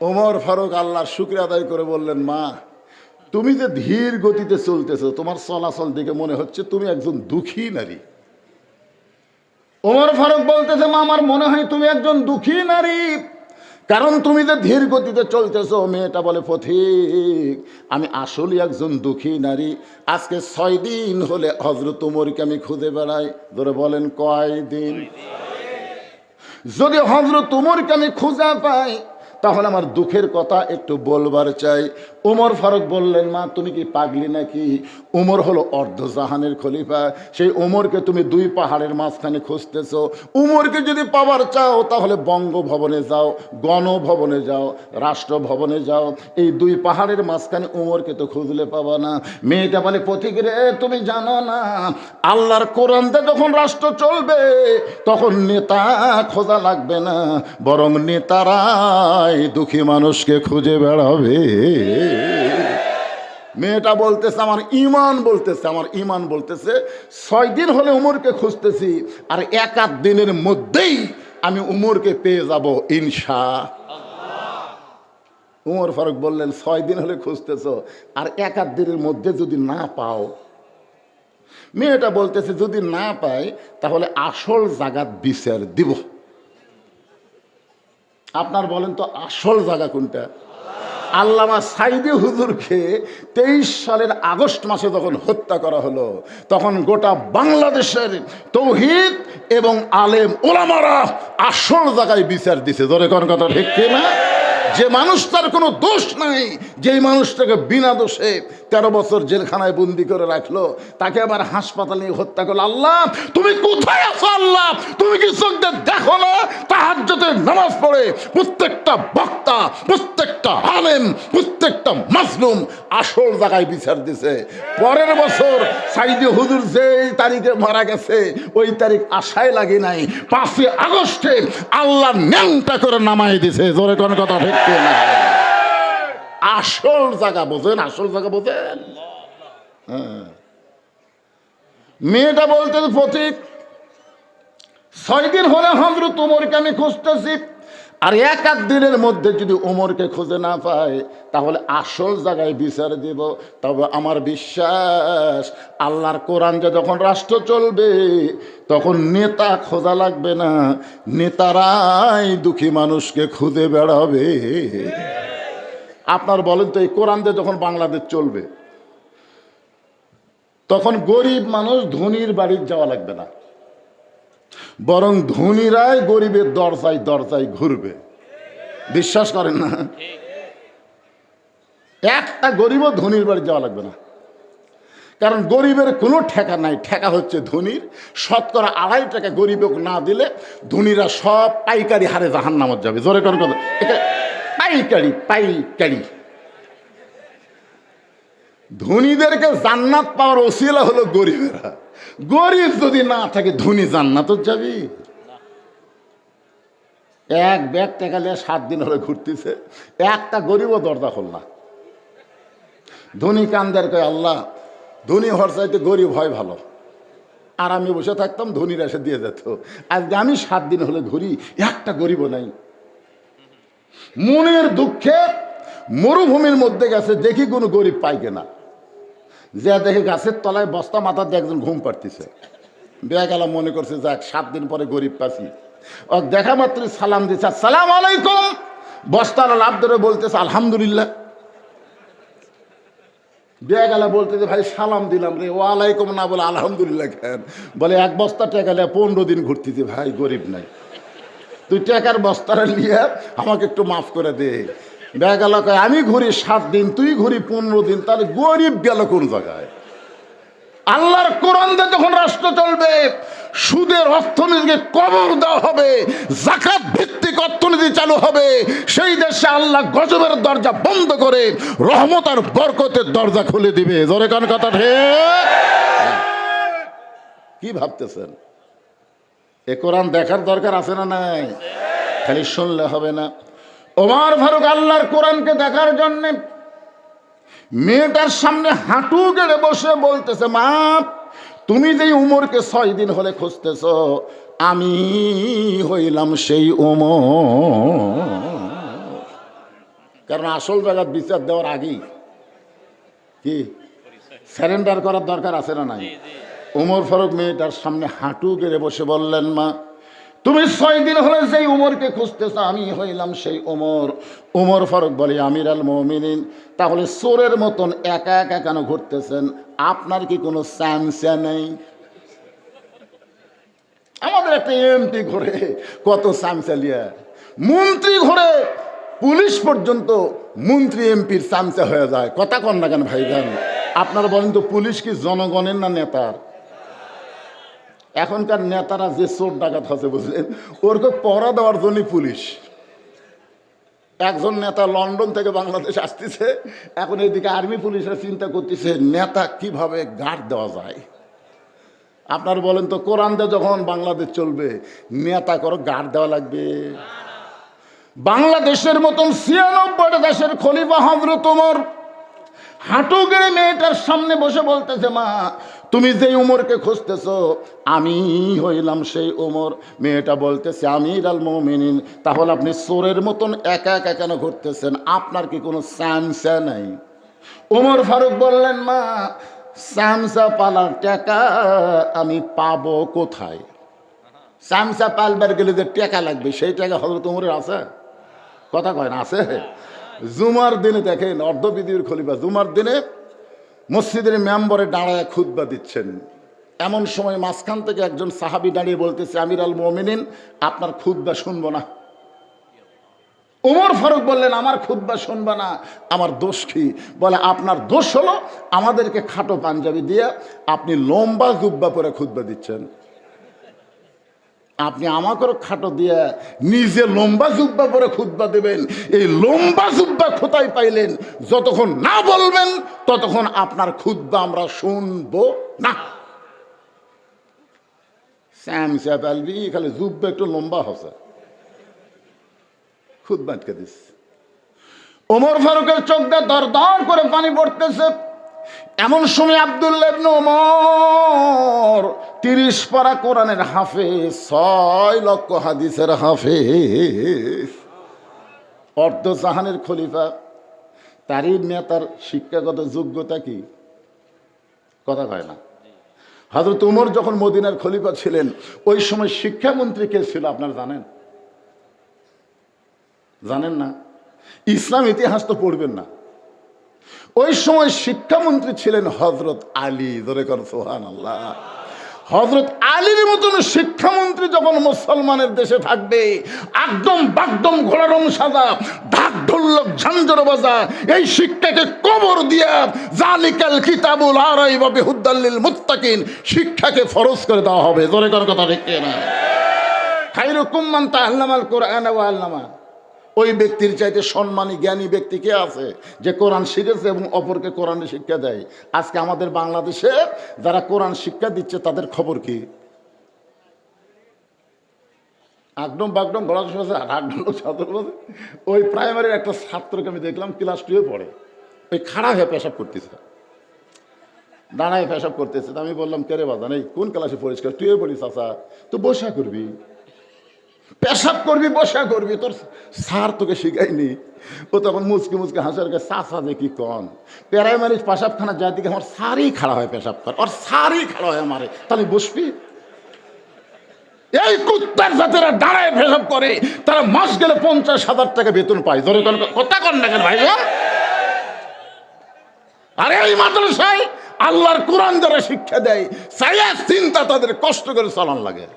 ওমর ফারুক আল্লাহর শুকরিয়া আদায় করে বললেন, মা তুমি যে ধীর গতিতে চলতেছো, তোমার চলাচল দেখে মনে হচ্ছে তুমি একজন দুঃখী নারী। ওমর ফারুক বলতেছে, মা আমার মনে হয় তুমি একজন দুঃখী নারী, কারণ তুমি যে ধীর গতিতে চলতেছো। মেয়েটা বলে, পথিক আমি আসলে একজন দুঃখী নারী। আজকে 6 দিন হলে হযরত ওমরকে আমি খুঁজে বেড়াই। ধরে বলেন কয় দিন? যদি হযরত ওমরকে আমি খুঁজে পাই, তাহলে আমার দুঃখের কথা একটু বলবার চাই। উমর ফারুক বললেন, মা তুমি কি পাগলি নাকি? উমর হলো অর্ধজাহানের খলিফা, সেই উমরকে তুমি দুই পাহাড়ের মাঝখানে খুঁজতেছো। উমরকে যদি পাওয়ার চাও তাহলে বঙ্গভবনে যাও, গণভবনে যাও, রাষ্ট্রভবনে যাও, এই দুই পাহাড়ের মাঝখানে উমরকে তো খুঁজলে পাবা না। মেয়েটা বলে, পথিক রে তুমি জানো না আল্লাহর কোরআনতে যখন রাষ্ট্র চলবে তখন নেতা খোঁজা লাগবে না, বরং নেতারাই দুঃখী মানুষকে খুঁজে বেড়াবে। মেয়েটা বলতেছে, আমার ইমান বলতেছে 6 দিন হলে উমরকে খুঁজতেছি, আর 1-8 দিনের মধ্যেই আমি উমরকে পেয়ে যাব ইনশাআল্লাহ। উমর ফারুক বললেন, 6 দিন হলে খুঁজতেছ, আর 1-8 দিনের মধ্যে যদি না পাও? মেয়েটা বলতেছে, যদি না পাই তাহলে আসল জায়গার বিচার দিব। আপনার বলেন তো আসল জায়গা কোনটা? আল্লামা সাইদি হুজুরকে 23 সালের আগস্ট মাসে যখন হত্যা করা হলো, তখন গোটা বাংলাদেশের তৌহিদ এবং আলেম ওলামারা আসল জায়গায় বিচার দিছে। ধরে কোন কথা ঠিক কিনা? যে মানুষটার কোনো দোষ নাই, যেই মানুষটাকে বিনা দোষে 13 বছর জেলখানায় বন্দি করে রাখলো, তাকে আবার হাসপাতালে নিয়ে হত্যা করলো। আল্লাহ তুমি কোথায় আছো? আল্লাহ তুমি কি চোখ দিয়ে দেখো না? তাহাজ্জুদের নামাজ পড়ে প্রত্যেকটা বক্তা, প্রত্যেকটা আলেম, প্রত্যেকটা মাজলুম আসল জায়গায় বিচার দিছে। পরের বছর সাইদি হুজুর যেই তারিখে মারা গেছে ওই তারিখ আশায় লাগে নাই, 5 আগস্টে আল্লাহ ন্যাংটা করে নামাই দিছে। জোরে কোন কথা ঠিক না? আসল জায়গা বোঝেন, আসল জায়গা বোঝেন। মেয়েটা বলতে, পথিক 6 দিন হলে হযরত ওমরকে আমি খুঁজতেছি, আর 1-8 দিনের মধ্যে যদি ওমরকে খুঁজে না পাই তাহলে আসল জায়গায় বিচার দিব। তবে আমার বিশ্বাস আল্লাহর কোরআন যে যখন রাষ্ট্র চলবে তখন নেতা খোঁজা লাগবে না, নেতারাই দুঃখী মানুষকে খুঁজে বেড়াবে। আপনার বলেন তো, এই কোরআন দিয়ে যখন বাংলাদেশ চলবে তখন গরিব মানুষ ধনীর বাড়ি যাওয়া লাগবে না, বরং ধনীরাই গরিবের দরজায় দরজায় ঘুরবে। বিশ্বাস করেন না? একটা গরিবও ধনীর বাড়ি যাওয়া লাগবে না, কারণ গরিবের কোনো ঠেকা নাই, ঠেকা হচ্ছে ধনীর। 2.5 টাকা গরিবকে না দিলে ধনীরা সব পাইকারি হারে জাহান্নামে যাবে। জোরে কোন কথা? এটা পাইকারি। ধনীদেরকে জান্নাত পাওয়ার ওসিলা হলো গরিবেরা। গরিব যদি না থাকে ধনী জান্নাত যাবি? এক ব্যাগ টাকা নিয়ে 7 দিন হলে ঘুরতেছে, একটা গরিবও দরজা খোল না। ধনী কান্দার কয়, আল্লাহ ধনী হওয়ার চাইতে গরিব হয় ভালো। আর আমি বসে থাকতাম, ধনীরা এসে দিয়ে যেত। আজকে আমি 7 দিন হলে ঘুরি, একটা গরিবও নাই। মনের দুঃখে মরুভূমির মধ্যে গেছে, দেখি কোনো গরিব পাই কিনা। যে দেখে গাছের তলায় বস্তা মাথা দিয়ে একজন ঘুম পাড়তেছে। বেয়া গেলাম, মনে করছে যাক 7 দিন পরে গরিব পাচ্ছি। ও দেখা মাত্র সালাম দিচ্ছে, আসসালামু আলাইকুম। বস্তার লাভ ধরে বলতেছে আলহামদুলিল্লাহ। বেয়া গেলা বলতেছে, ভাই সালাম দিলাম রে, ওয়ালাইকুম না বলে আলহামদুলিল্লাহ কেন? বলে 1 বস্তা টাকা নিয়ে 15 দিন ঘুরতেছি। ভাই গরিব নাই, তুই টাকার বস্তাটা নিয়ে আমাকে একটু মাফ করে দে। বেয়া গেল কয়, আমি ঘুরি 7 দিন, তুই ঘুরি 15 দিন, তাহলে গরিব গেল কোন জায়গায়? আল্লাহর কোরআন দিয়ে যখন রাষ্ট্র চলবে সুদের অর্থনীতিকে কবর দেওয়া হবে, যাকাত ভিত্তিক অর্থনীতি চালু হবে, সেই দেশে আল্লাহ গজবের দরজা বন্ধ করে রহমত আর বরকতের দরজা খুলে দিবে। জোরে কোন কথা ঠিক? কি ভাবতেছেন? এ কোরআন দেখার দরকার আছে না নাই? খালি শুনলে হবে না। ওমর ফারুক আল্লাহর কোরআনকে দেখার জন্য মেয়েটার সামনে হাঁটু গেড়ে বসে বলতেছে, মা তুমি যেই উমরকে 6 দিন হলে খুঁজতেছ, আমি হইলাম সেই উমর। কারণ আসল জায়গার বিচার দেওয়ার আগেই কি সারেন্ডার করার দরকার আছে না নাই? ওমর ফারুক মেয়েটার সামনে হাঁটু গেড়ে বসে বললেন, মা তুমি 6 দিন হলে যেই উমরকে খুঁজতেছ, আমি হইলাম সেই উমর। ওমর ফারুক বলে, আমির আল মুমিনিন, তাহলে চোরের মতন একা একা কেন ঘুরতেছেন? আপনার কি কোনো চামচা নেই? আমাদের একটা এমপি ঘরে কত চামচা লিয়া, মন্ত্রী ঘরে পুলিশ পর্যন্ত মন্ত্রী এমপির চামচা হয়ে যায়। কথা কন না কেন ভাইজান? আপনারা বলেন তো, পুলিশ কি জনগণের না নেতার? এখনকার নেতারা যে চোর ডাকাত আছে বুঝলেন, ওরকে পড়া দেওয়ার জন্যই পুলিশ। একজন নেতা লন্ডন থেকে বাংলাদেশ আসতেছে, এখন এদিকে আর্মি পুলিশরা চিন্তা করতেছে নেতা কিভাবে গার্ড দেওয়া যায়। আপনার বলেন তো, কোরআন দিয়ে যখন বাংলাদেশ চলবে, নেতা করো গার্ড দেওয়া লাগবে? বাংলাদেশের মতন ৯৬ দেশের খলিফা হযরত ওমর হাঁটু গেড়ে মেয়েটার সামনে বসে বলতেছে, মা তুমি যে উমরকে খুঁজতেছ আমি হইলাম সেই ওমর। মেয়েটা বলতেছে, আমির আল মুমিনিন, তাহলে আপনি চোরের মতন একা একা কেন ঘুরতেছেন? আপনার কি কোনো স্যামসা নাই? ওমর ফারুক বললেন, মা স্যামসা পালার টাকা আমি পাবো কোথায়? স্যামসা পালবার গেলে যে টাকা লাগবে, সেই টাকা হযরত ওমরের আছে? কথা কয় না, আছে? জুমার দিনে দেখেন, অর্ধপৃথিবীর খলিফা জুমার দিনে মসজিদের মেম্বরে দাঁড়ায় খুতবা দিচ্ছেন। এমন সময় মাঝখান থেকে একজন সাহাবী দাঁড়িয়ে বলতেছে, আমির আল মুমিনিন, আপনার খুতবা শুনবো না। ওমর ফারুক বললেন, আমার খুতবা শুনবা না? আমার দোষ কি? বলে, আপনার দোষ হলো আমাদেরকে খাটো পাঞ্জাবি দিয়ে আপনি লম্বা জুব্বা পরে খুতবা দিচ্ছেন। আপনি আমাকেও খাটো দিয়ে নিজে লম্বা জুব্বা পরে খুতবা দেবেন। এই লম্বা জুব্বা কোথায় পাইলেন? যতক্ষণ না বলবেন ততক্ষণ আপনার খুতবা আমরা শুনবো না। স্যামসা পালবি, খালি জুব্বা একটু লম্বা হচ্ছে, খুতবা আটকে দিস। ওমর ফারুকের চোখ দিয়ে দর দর করে পানি পড়তেছে। এমন সময় আব্দুল্লাহ ইবনে ওমর ৩০ পারা কোরআনের হাফেজ, ৬ লক্ষ হাদিসের হাফেজ, অর্ধ জাহানের খলিফা, তারই নেতার শিক্ষাগত যোগ্যতা কি? কথা কয় না। হযরত ওমর যখন মদিনার খলিফা ছিলেন, ওই সময় শিক্ষামন্ত্রী কে ছিল আপনারা জানেন? জানেন না? ইসলাম ইতিহাস তো পড়বেন না। ওই সময় শিক্ষামন্ত্রী ছিলেন হযরত আলী। ধরে কর সুবহানাল্লাহ। হযরত আলীর মতন শিক্ষামন্ত্রী যখন মুসলমানের দেশে থাকবে, একদম বাগদম ঘোড়ারম সাজা, ঢাক ঢোলক ঝাঞ্ঝর বাজা, এই শিক্ষাকে কবর দিয়া জালিকাল কিতাবুল লা রাইবা ফিহি হুদাল লিল মুত্তাকিন, শিক্ষাকে ফরজ করে দেওয়া হবে। ধরে কর কথা ঠিক না? খায়রুকুম মান তাআল্লামাল কুরআনা ওয়া আল্লামা। ওই ব্যক্তির চাইতে সম্মানী জ্ঞানী ব্যক্তি কে আছে যে কোরআন শিখেছে এবং অপরকে কোরআনে শিক্ষা দেয়? আজকে আমাদের বাংলাদেশে যারা কোরআন শিক্ষা দিচ্ছে তাদের খবর কি? একদম বাগডম গলা ছাত্র। ওই প্রাইমারির একটা ছাত্রকে আমি দেখলাম, ক্লাস 2-এ পড়ে, ওই খাড়া হয়ে পেশাব করতেছে, দাঁড়ায় পেশাব করতেছে। আমি বললাম, কে রে বাজান, এই কোন ক্লাসে পরিষ্কার? 2-এ পড়িস? চাচা, তো বসা করবি, পেশাব করবি, বসা করবি, তোর স্যার তোকে শিখায়নি? ও তখন মুচকে মুচকে হাসার গে, চাচা যে কি কন, প্রাইমারি পেশাবখানা যার দিকে আমার স্যারই খাড়া হয় পেশাব কর, আর স্যারই খাড়া হয় আমারে, তাহলে বসবি? এই কুত্তার জাতেরা দাঁড়ায় পেশাব করে, তারা মাস গেলে 50,000 টাকা বেতন পায়। ধরে কথা কন না কেন ভাই? আরে এই মাদ্রাসায় আল্লাহর কোরআন যারা শিক্ষা দেয়, সায়া চিন্তা তাদের কষ্ট করে চালান লাগে।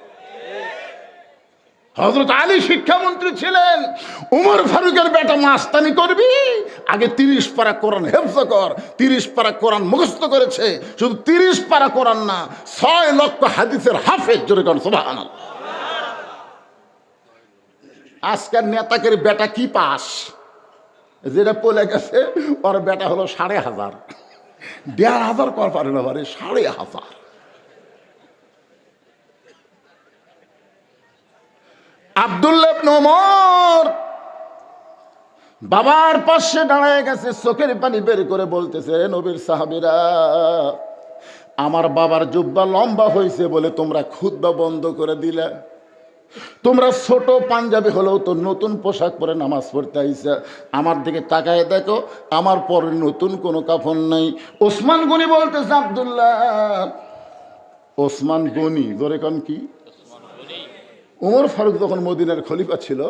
হযরত আলী শিক্ষামন্ত্রী ছিলেন। উমর ফারুকের বেটা মাস্তানি করবি, আগে 30 পারা কোরআন হেফজ কর। 30 পারা কোরআন মুখস্থ করেছে, শুধু 30 পারা কোরআন না, 6 লক্ষ হাদিসের হাফেজ। জোরে কর সুবহানাল্লাহ। আজকের নেতাকের বেটা কি পাস? যেটা পলে গেছে ওর বেটা হলো 1,500, 1,500 কর পারে না, 1,500। আব্দুল্লাহ ইবনে ওমর বাবার পাশে দাঁড়ায় গেছে, চোখের পানি বের করে বলতেছে, নবীর সাহাবীরা, আমার বাবার জুব্বা লম্বা হয়েছে বলে তোমরা খুতবা বন্ধ করে দিলে। তোমরা ছোট পাঞ্জাবি হলেও তো নতুন পোশাক পরে নামাজ পড়তে আইসা, আমার দিকে তাকায় দেখো, আমার পরে নতুন কোনো কাফন নাই। ওসমান গনি বলতেছে, আব্দুল্লাহ, ওসমান গনি, ধরে কন কি? উমর ফারুক যখন মদিনার খলিফা ছিল,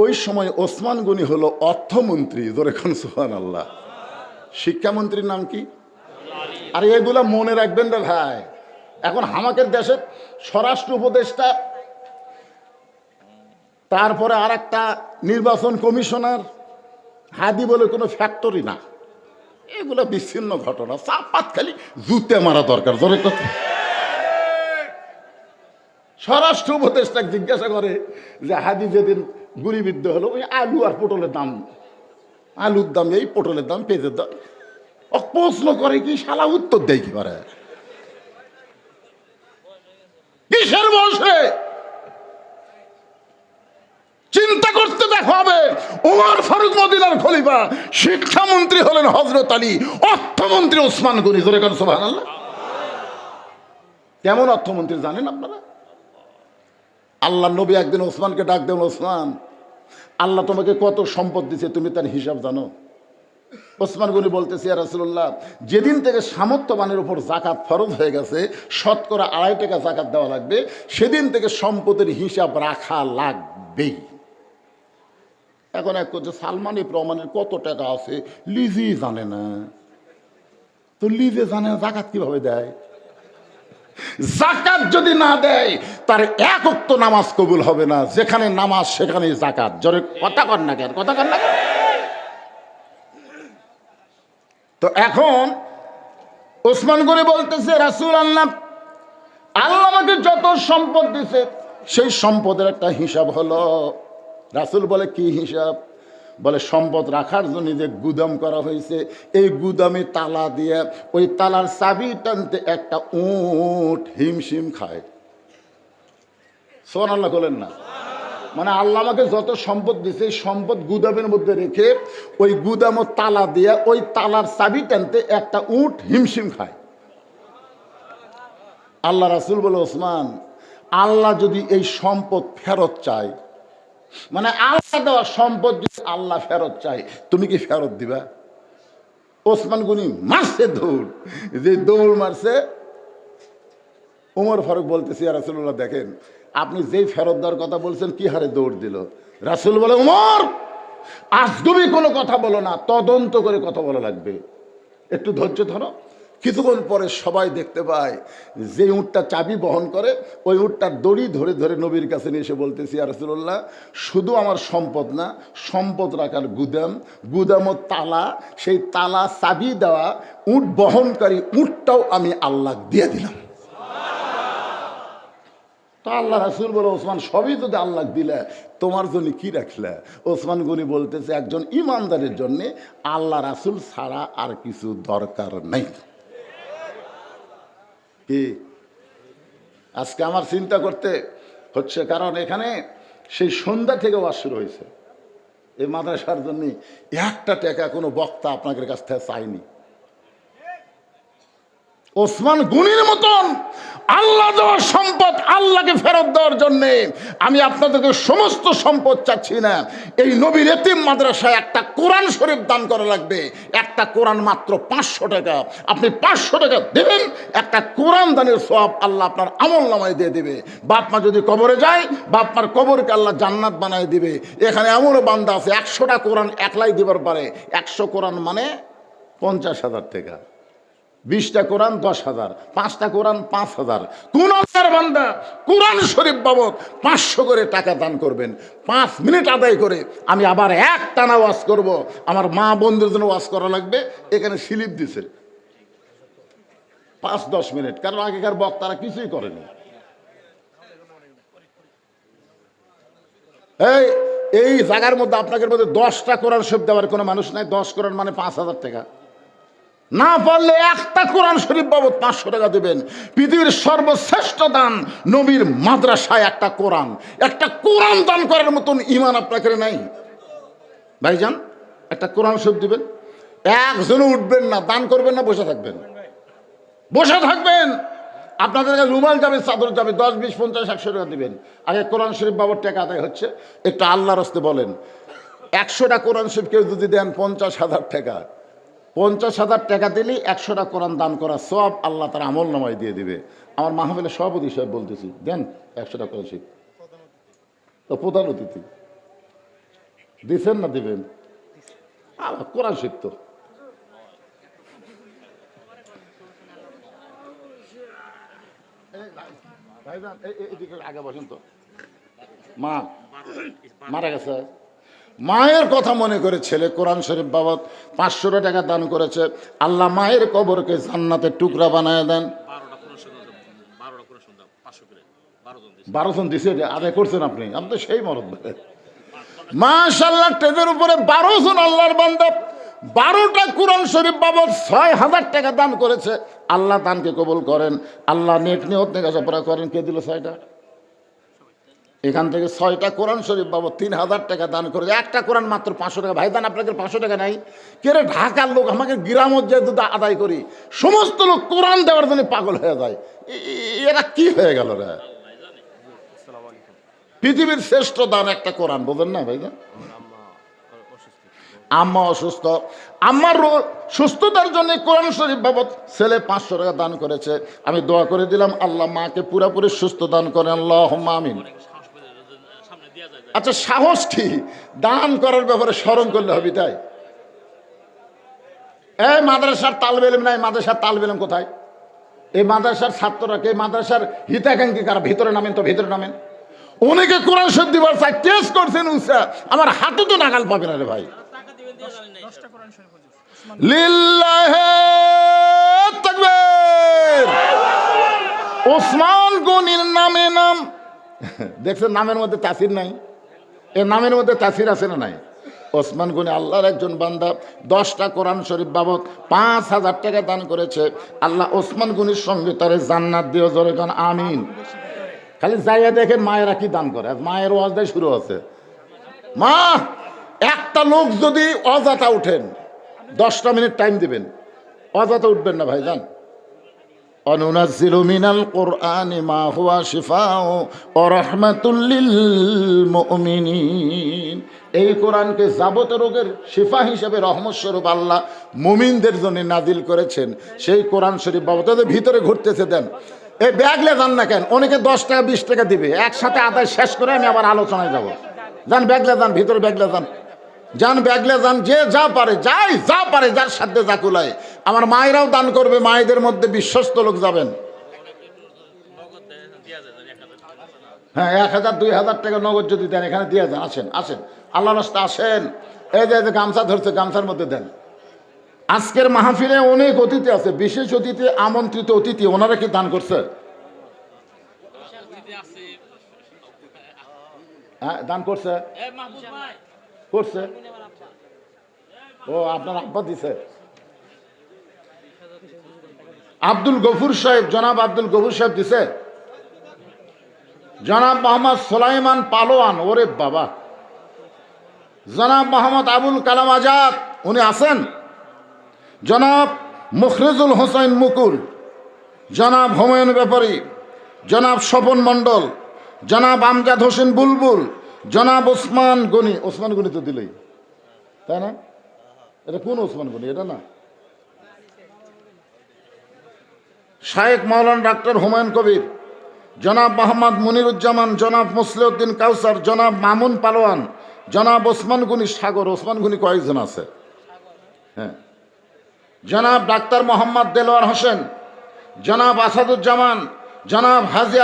ওই সময় ওসমান গনি হলো অর্থমন্ত্রী। ধরে কন সুবহানাল্লাহ। শিক্ষামন্ত্রীর নাম কি? আর এগুলা মনে রাখবেন রে ভাই। এখন আমাদের দেশের স্বরাষ্ট্র উপদেষ্টা, তারপরে আর একটা নির্বাচন কমিশনার, হাদি বলে কোনো ফ্যাক্টরি না, এগুলো বিচ্ছিন্ন ঘটনা। চাপাত খালি জুতে মারা দরকার, জোরে কথা। স্বরাষ্ট্র উপদেষ্টাকে জিজ্ঞাসা করে যে হাদি যেদিন গুলিবিদ্ধ হলো ওই আলু আর পটলের দাম, আলুর দাম এই, পটলের দাম, পেঁয়াজের দাম। প্রশ্ন করে কি, শালা উত্তর দেয় কি পারে? কিসের বসে চিন্তা করতে দেখা হবে। ওমর ফারুক মদিনার খলিফা, শিক্ষামন্ত্রী হলেন হযরত আলী, অর্থমন্ত্রী ওসমান গনি। জোরে করেন সুবহানাল্লাহ। কেমন অর্থমন্ত্রী জানেন আপনারা? আল্লাহ নবী একদিন ওসমানকে ডাক দেন, ওসমান, আল্লাহ তোমাকে কত সম্পদ দিছে, তুমি তার হিসাব জানো? ওসমান গনি বলতেছে, ইয়া রাসূলুল্লাহ, যেদিন থেকে সামর্থ্যবানের উপর জাকাত ফরজ হয়ে গেছে, শতকরা 2.5 টাকা জাকাত দেওয়া লাগবে, সেদিন থেকে সম্পদের হিসাব রাখা লাগবেই। এখন এক করছে সালমানি প্রমাণের কত টাকা আছে লিজি জানে না, তো লিজে জানে না জাকাত কিভাবে দেয়? জাকাত যদি না দেয় তার এক ওয়াক্ত নামাজ কবুল হবে না। যেখানে নামাজ সেখানে জাকাত। জোরে কথা কর না কেন, কথা কর না কেন? তো এখন ওসমান গনি বলতেছে, রাসূল আল্লাহ, আল্লাহ আমাকে যত সম্পদ দিছে সেই সম্পদের একটা হিসাব হলো। রাসূল বলে, কি হিসাব? বলে, সম্পদ রাখার জন্য যে গুদাম করা হয়েছে, এই গুদামে তালা দিয়ে ওই তালার চাবি টানতে একটা উট হিমশিম খায়। সুবহানাল্লাহ বলেন না? মানে আল্লাহ আমাকে যত সম্পদ দিছে এই সম্পদ গুদামের মধ্যে রেখে ওই গুদামও তালা দিয়ে ওই তালার চাবি টানতে একটা উট হিমশিম খায়। আল্লাহ রাসূল বলে, ওসমান, আল্লাহ যদি এই সম্পদ ফেরত চায়, মানে আল্লাহ দেওয়া সম্পদ যদি আল্লাহ ফেরত চায়, তুমি কি ফেরত দিবা? ওসমান গনি মারছে দৌড়, যে দৌড় মারছে, ওমর ফারুক বলতেছে, ইয়া রাসূলুল্লাহ, দেখেন আপনি যেই ফেরত দেওয়ার কথা বলছেন কি হারে দৌড় দিল। রাসূল বলে, ওমর, আজগুবি কোনো কথা বলো না, তদন্ত করে কথা বলা লাগবে, একটু ধৈর্য ধরো। কিছুক্ষণ পরে সবাই দেখতে পায় যে উটটা চাবি বহন করে ওই উটটার দড়ি ধরে ধরে নবীর কাছে নিয়ে এসে বলতেছি, ইয়া রাসূলুল্লাহ, শুধু আমার সম্পদ না, সম্পদ রাখার গুদাম, গুদামও তালা, সেই তালা চাবি দেওয়া উট বহনকারী উটটাও আমি আল্লাহ দিয়ে দিলাম। তো আল্লাহ রাসূল বলে, ওসমান, সবই যদি আল্লাহ দিলে তোমার জন্য কি রাখলে? ওসমান গনি বলতেছে, একজন ইমানদারের জন্য আল্লাহ রাসূল ছাড়া আর কিছু দরকার নেই। কি আজকে আমার চিন্তা করতে হচ্ছে, কারণ এখানে সেই সন্ধ্যা থেকে ওয়াজ শুরু হয়েছে। এই মাদ্রাসার জন্য একটা টাকা কোনো বক্তা আপনাদের কাছ থেকে চাইনি। ওসমান গনির মতন আল্লাহ দেওয়ার সম্পদ আল্লাহকে ফেরত দেওয়ার জন্য আমি আপনাদেরকে সমস্ত সম্পদ চাচ্ছি না। এই নবীর এতিম মাদ্রাসায় একটা কোরআন শরীফ দান করা লাগবে। একটা কোরআন মাত্র 500 টাকা। আপনি 500 টাকা দেবেন, একটা কোরআন দানের সওয়াব আল্লাহ আপনার আমল নামায় দিয়ে দেবে। বাপ মা যদি কবরে যায়, বাপ মার কবরকে আল্লাহ জান্নাত বানায় দিবে। এখানে এমনও বান্দা আছে 100টা কোরআন একলাই দিবার পারে। 100 কোরআন মানে 50,000 টাকা, 20টা কোরআন 10,000, 5টা কোরআন 5,000। কোন আল্লাহর বান্দা কোরআন শরীফ বাবদ 500 করে টাকা দান করবেন, 5 মিনিট আদায় করে আমি আবার এক টানা ওয়াজ করব। আমার মা বন্ধুর জন্য ওয়াজ করা লাগবে। এখানে স্লিপ দিছে 5-10 মিনিট, কারণ আগেকার বক্তারা কিছুই করেনি। এই জায়গার মধ্যে আপনাদের মধ্যে 10টা কোরআন শরীফ দেওয়ার কোনো মানুষ নাই। 10 কোরআন মানে 5,000 টাকা। না পারলে একটা কোরআন শরীফ বাবদ 500 টাকা দেবেন। পৃথিবীর সর্বশ্রেষ্ঠ দান নবীর মাদ্রাসায় একটা কোরআন। একটা কোরআন দান করার মতন ইমান আপনাকে নাই ভাইজান। একটা কোরআন শরীফ দিবেন, একজনও উঠবেন না, দান করবেন না, বসে থাকবেন, বসে থাকবেন। আপনাদের কাছে রুমাল যাবে, চাদর যাবে, 10, 20, 50, 100 টাকা দিবেন। আগে কোরআন শরীফ বাবদ টাকা আদায় হচ্ছে, একটু আল্লাহর রাস্তে বলেন। 100টা কোরআন শরীফ কেউ যদি দেন 50,000 টাকা, 50,000 টাকা দিলেই 100টা কোরআন দান করা সব আল্লাহ তার আমল নামায় দিয়ে দিবে। আমার মাহফিলের সভাপতি সাহেব বলতেছি, দেন 100টা কোরআন শরীফ। তো প্রধান অতিথি দিচ্ছেন না, দিবেন? কোরআন শরীফ তো আগে বসেন তো। মা মারা গেছে, মায়ের কথা মনে করে ছেলে কোরআন শরীফ বাবদ 500 টাকা দান করেছে। আল্লাহ মায়ের কবরকে জান্নাতের টুকরা বানায় দেন। 12 জন দিছে, আদায় করছেন আপনি, আপনি তো সেই মরদ। মাশাআল্লাহ, টেজের উপরে 12 জন আল্লাহর বান্দা 12টা কোরআন শরীফ বাবদ 6000 টাকা দান করেছে। আল্লাহ দানকে কবুল করেন, আল্লাহ নেক নিয়ত নেকাজপরা করেন। কে দিল 6টা? এখান থেকে 6টা কোরআন শরীফ বাবদ 3000 টাকা দান করেছে। একটা কোরআন মাত্র 500 টাকা। ভাই দান, আপনাদের 500 টাকা নাই? কেরে ঢাকার লোক, আমাকে গ্রামত যে আদায় করি, সমস্ত লোক কোরআন দেওয়ার জন্য পাগল হয়ে যায়। এরা কি হয়ে গেল রে? পৃথিবীর শ্রেষ্ঠ দান একটা কোরআন, বোঝেন না ভাই? আম্মা অসুস্থ, আম্মার সুস্থতার জন্য কোরআন শরীফ বাবদ ছেলে 500 টাকা দান করেছে। আমি দোয়া করে দিলাম, আল্লাহ মাকে পুরোপুরি সুস্থ দান করেন, আল্লাহুম্মা আমিন। আচ্ছা, সাহস কি? দান করার ব্যাপারে শরম করলে হবে তাই? এই মাদ্রাসার তালবে ইলম নাই, মাদ্রাসার তালবে ইলম কোথায়? এই মাদ্রাসার ছাত্ররা কে? মাদ্রাসার হিতাকাঙ্ক্ষী কারা? ভিতরে নামেন তো, ভিতরে নামেন। অনেকে কোরআন শরীফ দিবার চাই, টেস্ট করছেন উৎসা, আমার হাতে তো নাগাল পাবে না রে ভাই। লিল্লাহে তাকবীর। ওসমান গনির নামে নাম দেখছেন, নামের মধ্যে তাসির নাই? এ নামের মধ্যে তাসির আছে না নাই? ওসমান গনি আল্লাহর একজন বান্দা, 10টা কোরআন শরীফ বাবদ 5000 টাকা দান করেছে। আল্লাহ ওসমান গনির সঙ্গে তারে জান্নাত দিও, জোরে কান আমিন। খালি যাইয়া দেখেন মায়েরা কি দান করে। মায়ের ওয়াজটাই শুরু আছে। মা, একটা লোক যদি অজাতা উঠেন, 10টা মিনিট টাইম দিবেন, অজাতা উঠবেন না ভাই, যান। অনুনাজ্জিলু মিনাল কুরআনি মা হুয়া শিফাউ ওয়া রাহমাতুল লিল মুমিনিন। এই কোরআনকে যাবতীয় রোগের শিফা হিসেবে রহমত স্বরূপ আল্লাহ মুমিনদের জন্য নাজিল করেছেন। সেই কোরআন শরীফ বাবদ ভিতরে ঘুরতেছে দেন। এই ব্যাগলে যান না কেন? অনেকে 10 টাকা 20 টাকা দিবে, একসাথে আদায় শেষ করে আমি আবার আলোচনায় যাব। যান, ব্যাগলে যান, ভিতরে ব্যাগলে যান, যান ব্যাগলে যান। যে যা পারে, যা পারে, যার সাধ্যে যা কুলায়। আমার মায়েরাও দান করবে, মায়েদের মধ্যে বিশ্বস্ত লোক যাবেন। হ্যাঁ, 1000 2000 টাকা নগদ যদি দেন, এখানে দিয়ে যান। আসেন, আসেন, আল্লাহর রাস্তা আসেন। এই যে গামছা ধরছে, গামছার মধ্যে দেন। আজকের মাহফিলে অনেক অতিথি আছে, বিশেষ অতিথি, আমন্ত্রিত অতিথি, ওনারা কি দান করছে? হ্যাঁ, দান করছে, করছে। ও, আপনার আব্বা দিছে। আব্দুল গফুর সাহেব, জনাব আব্দুল গফুর সাহেব দিছে। জনাব মোহাম্মদ সুলাইমান পালোয়ান, ওরে বাবা। জনাব মোহাম্মদ আবুল কালাম আজাদ, উনি আছেন। জনাব মুখরিজুল হোসেন মুকুল, জনাব হুমায়ুন ব্যাপারী, জনাব স্বপন মণ্ডল, জনাব আমজাদ হোসেন বুলবুল, জনাব ওসমান গনি। ওসমান গনি তো দিলেই, তাই না? এটা কোন ওসমান গনি? এটা না। শায়েখ মাওলানা ডাক্তার হুমায়ুন কবির, জনাব মোহাম্মদ মনিরুজ্জামান, জনাব মুসলিউদ্দিন কাউসার, জনাব মামুন পালোয়ান, জনাব ওসমান গনি সাগর। ওসমান গনি কয়েকজন আছে? হ্যাঁ, জনাব ডাক্তার মোহাম্মদ দেলোয়ার হোসেন, জনাব আসাদুজ্জামান, জনাব হাজি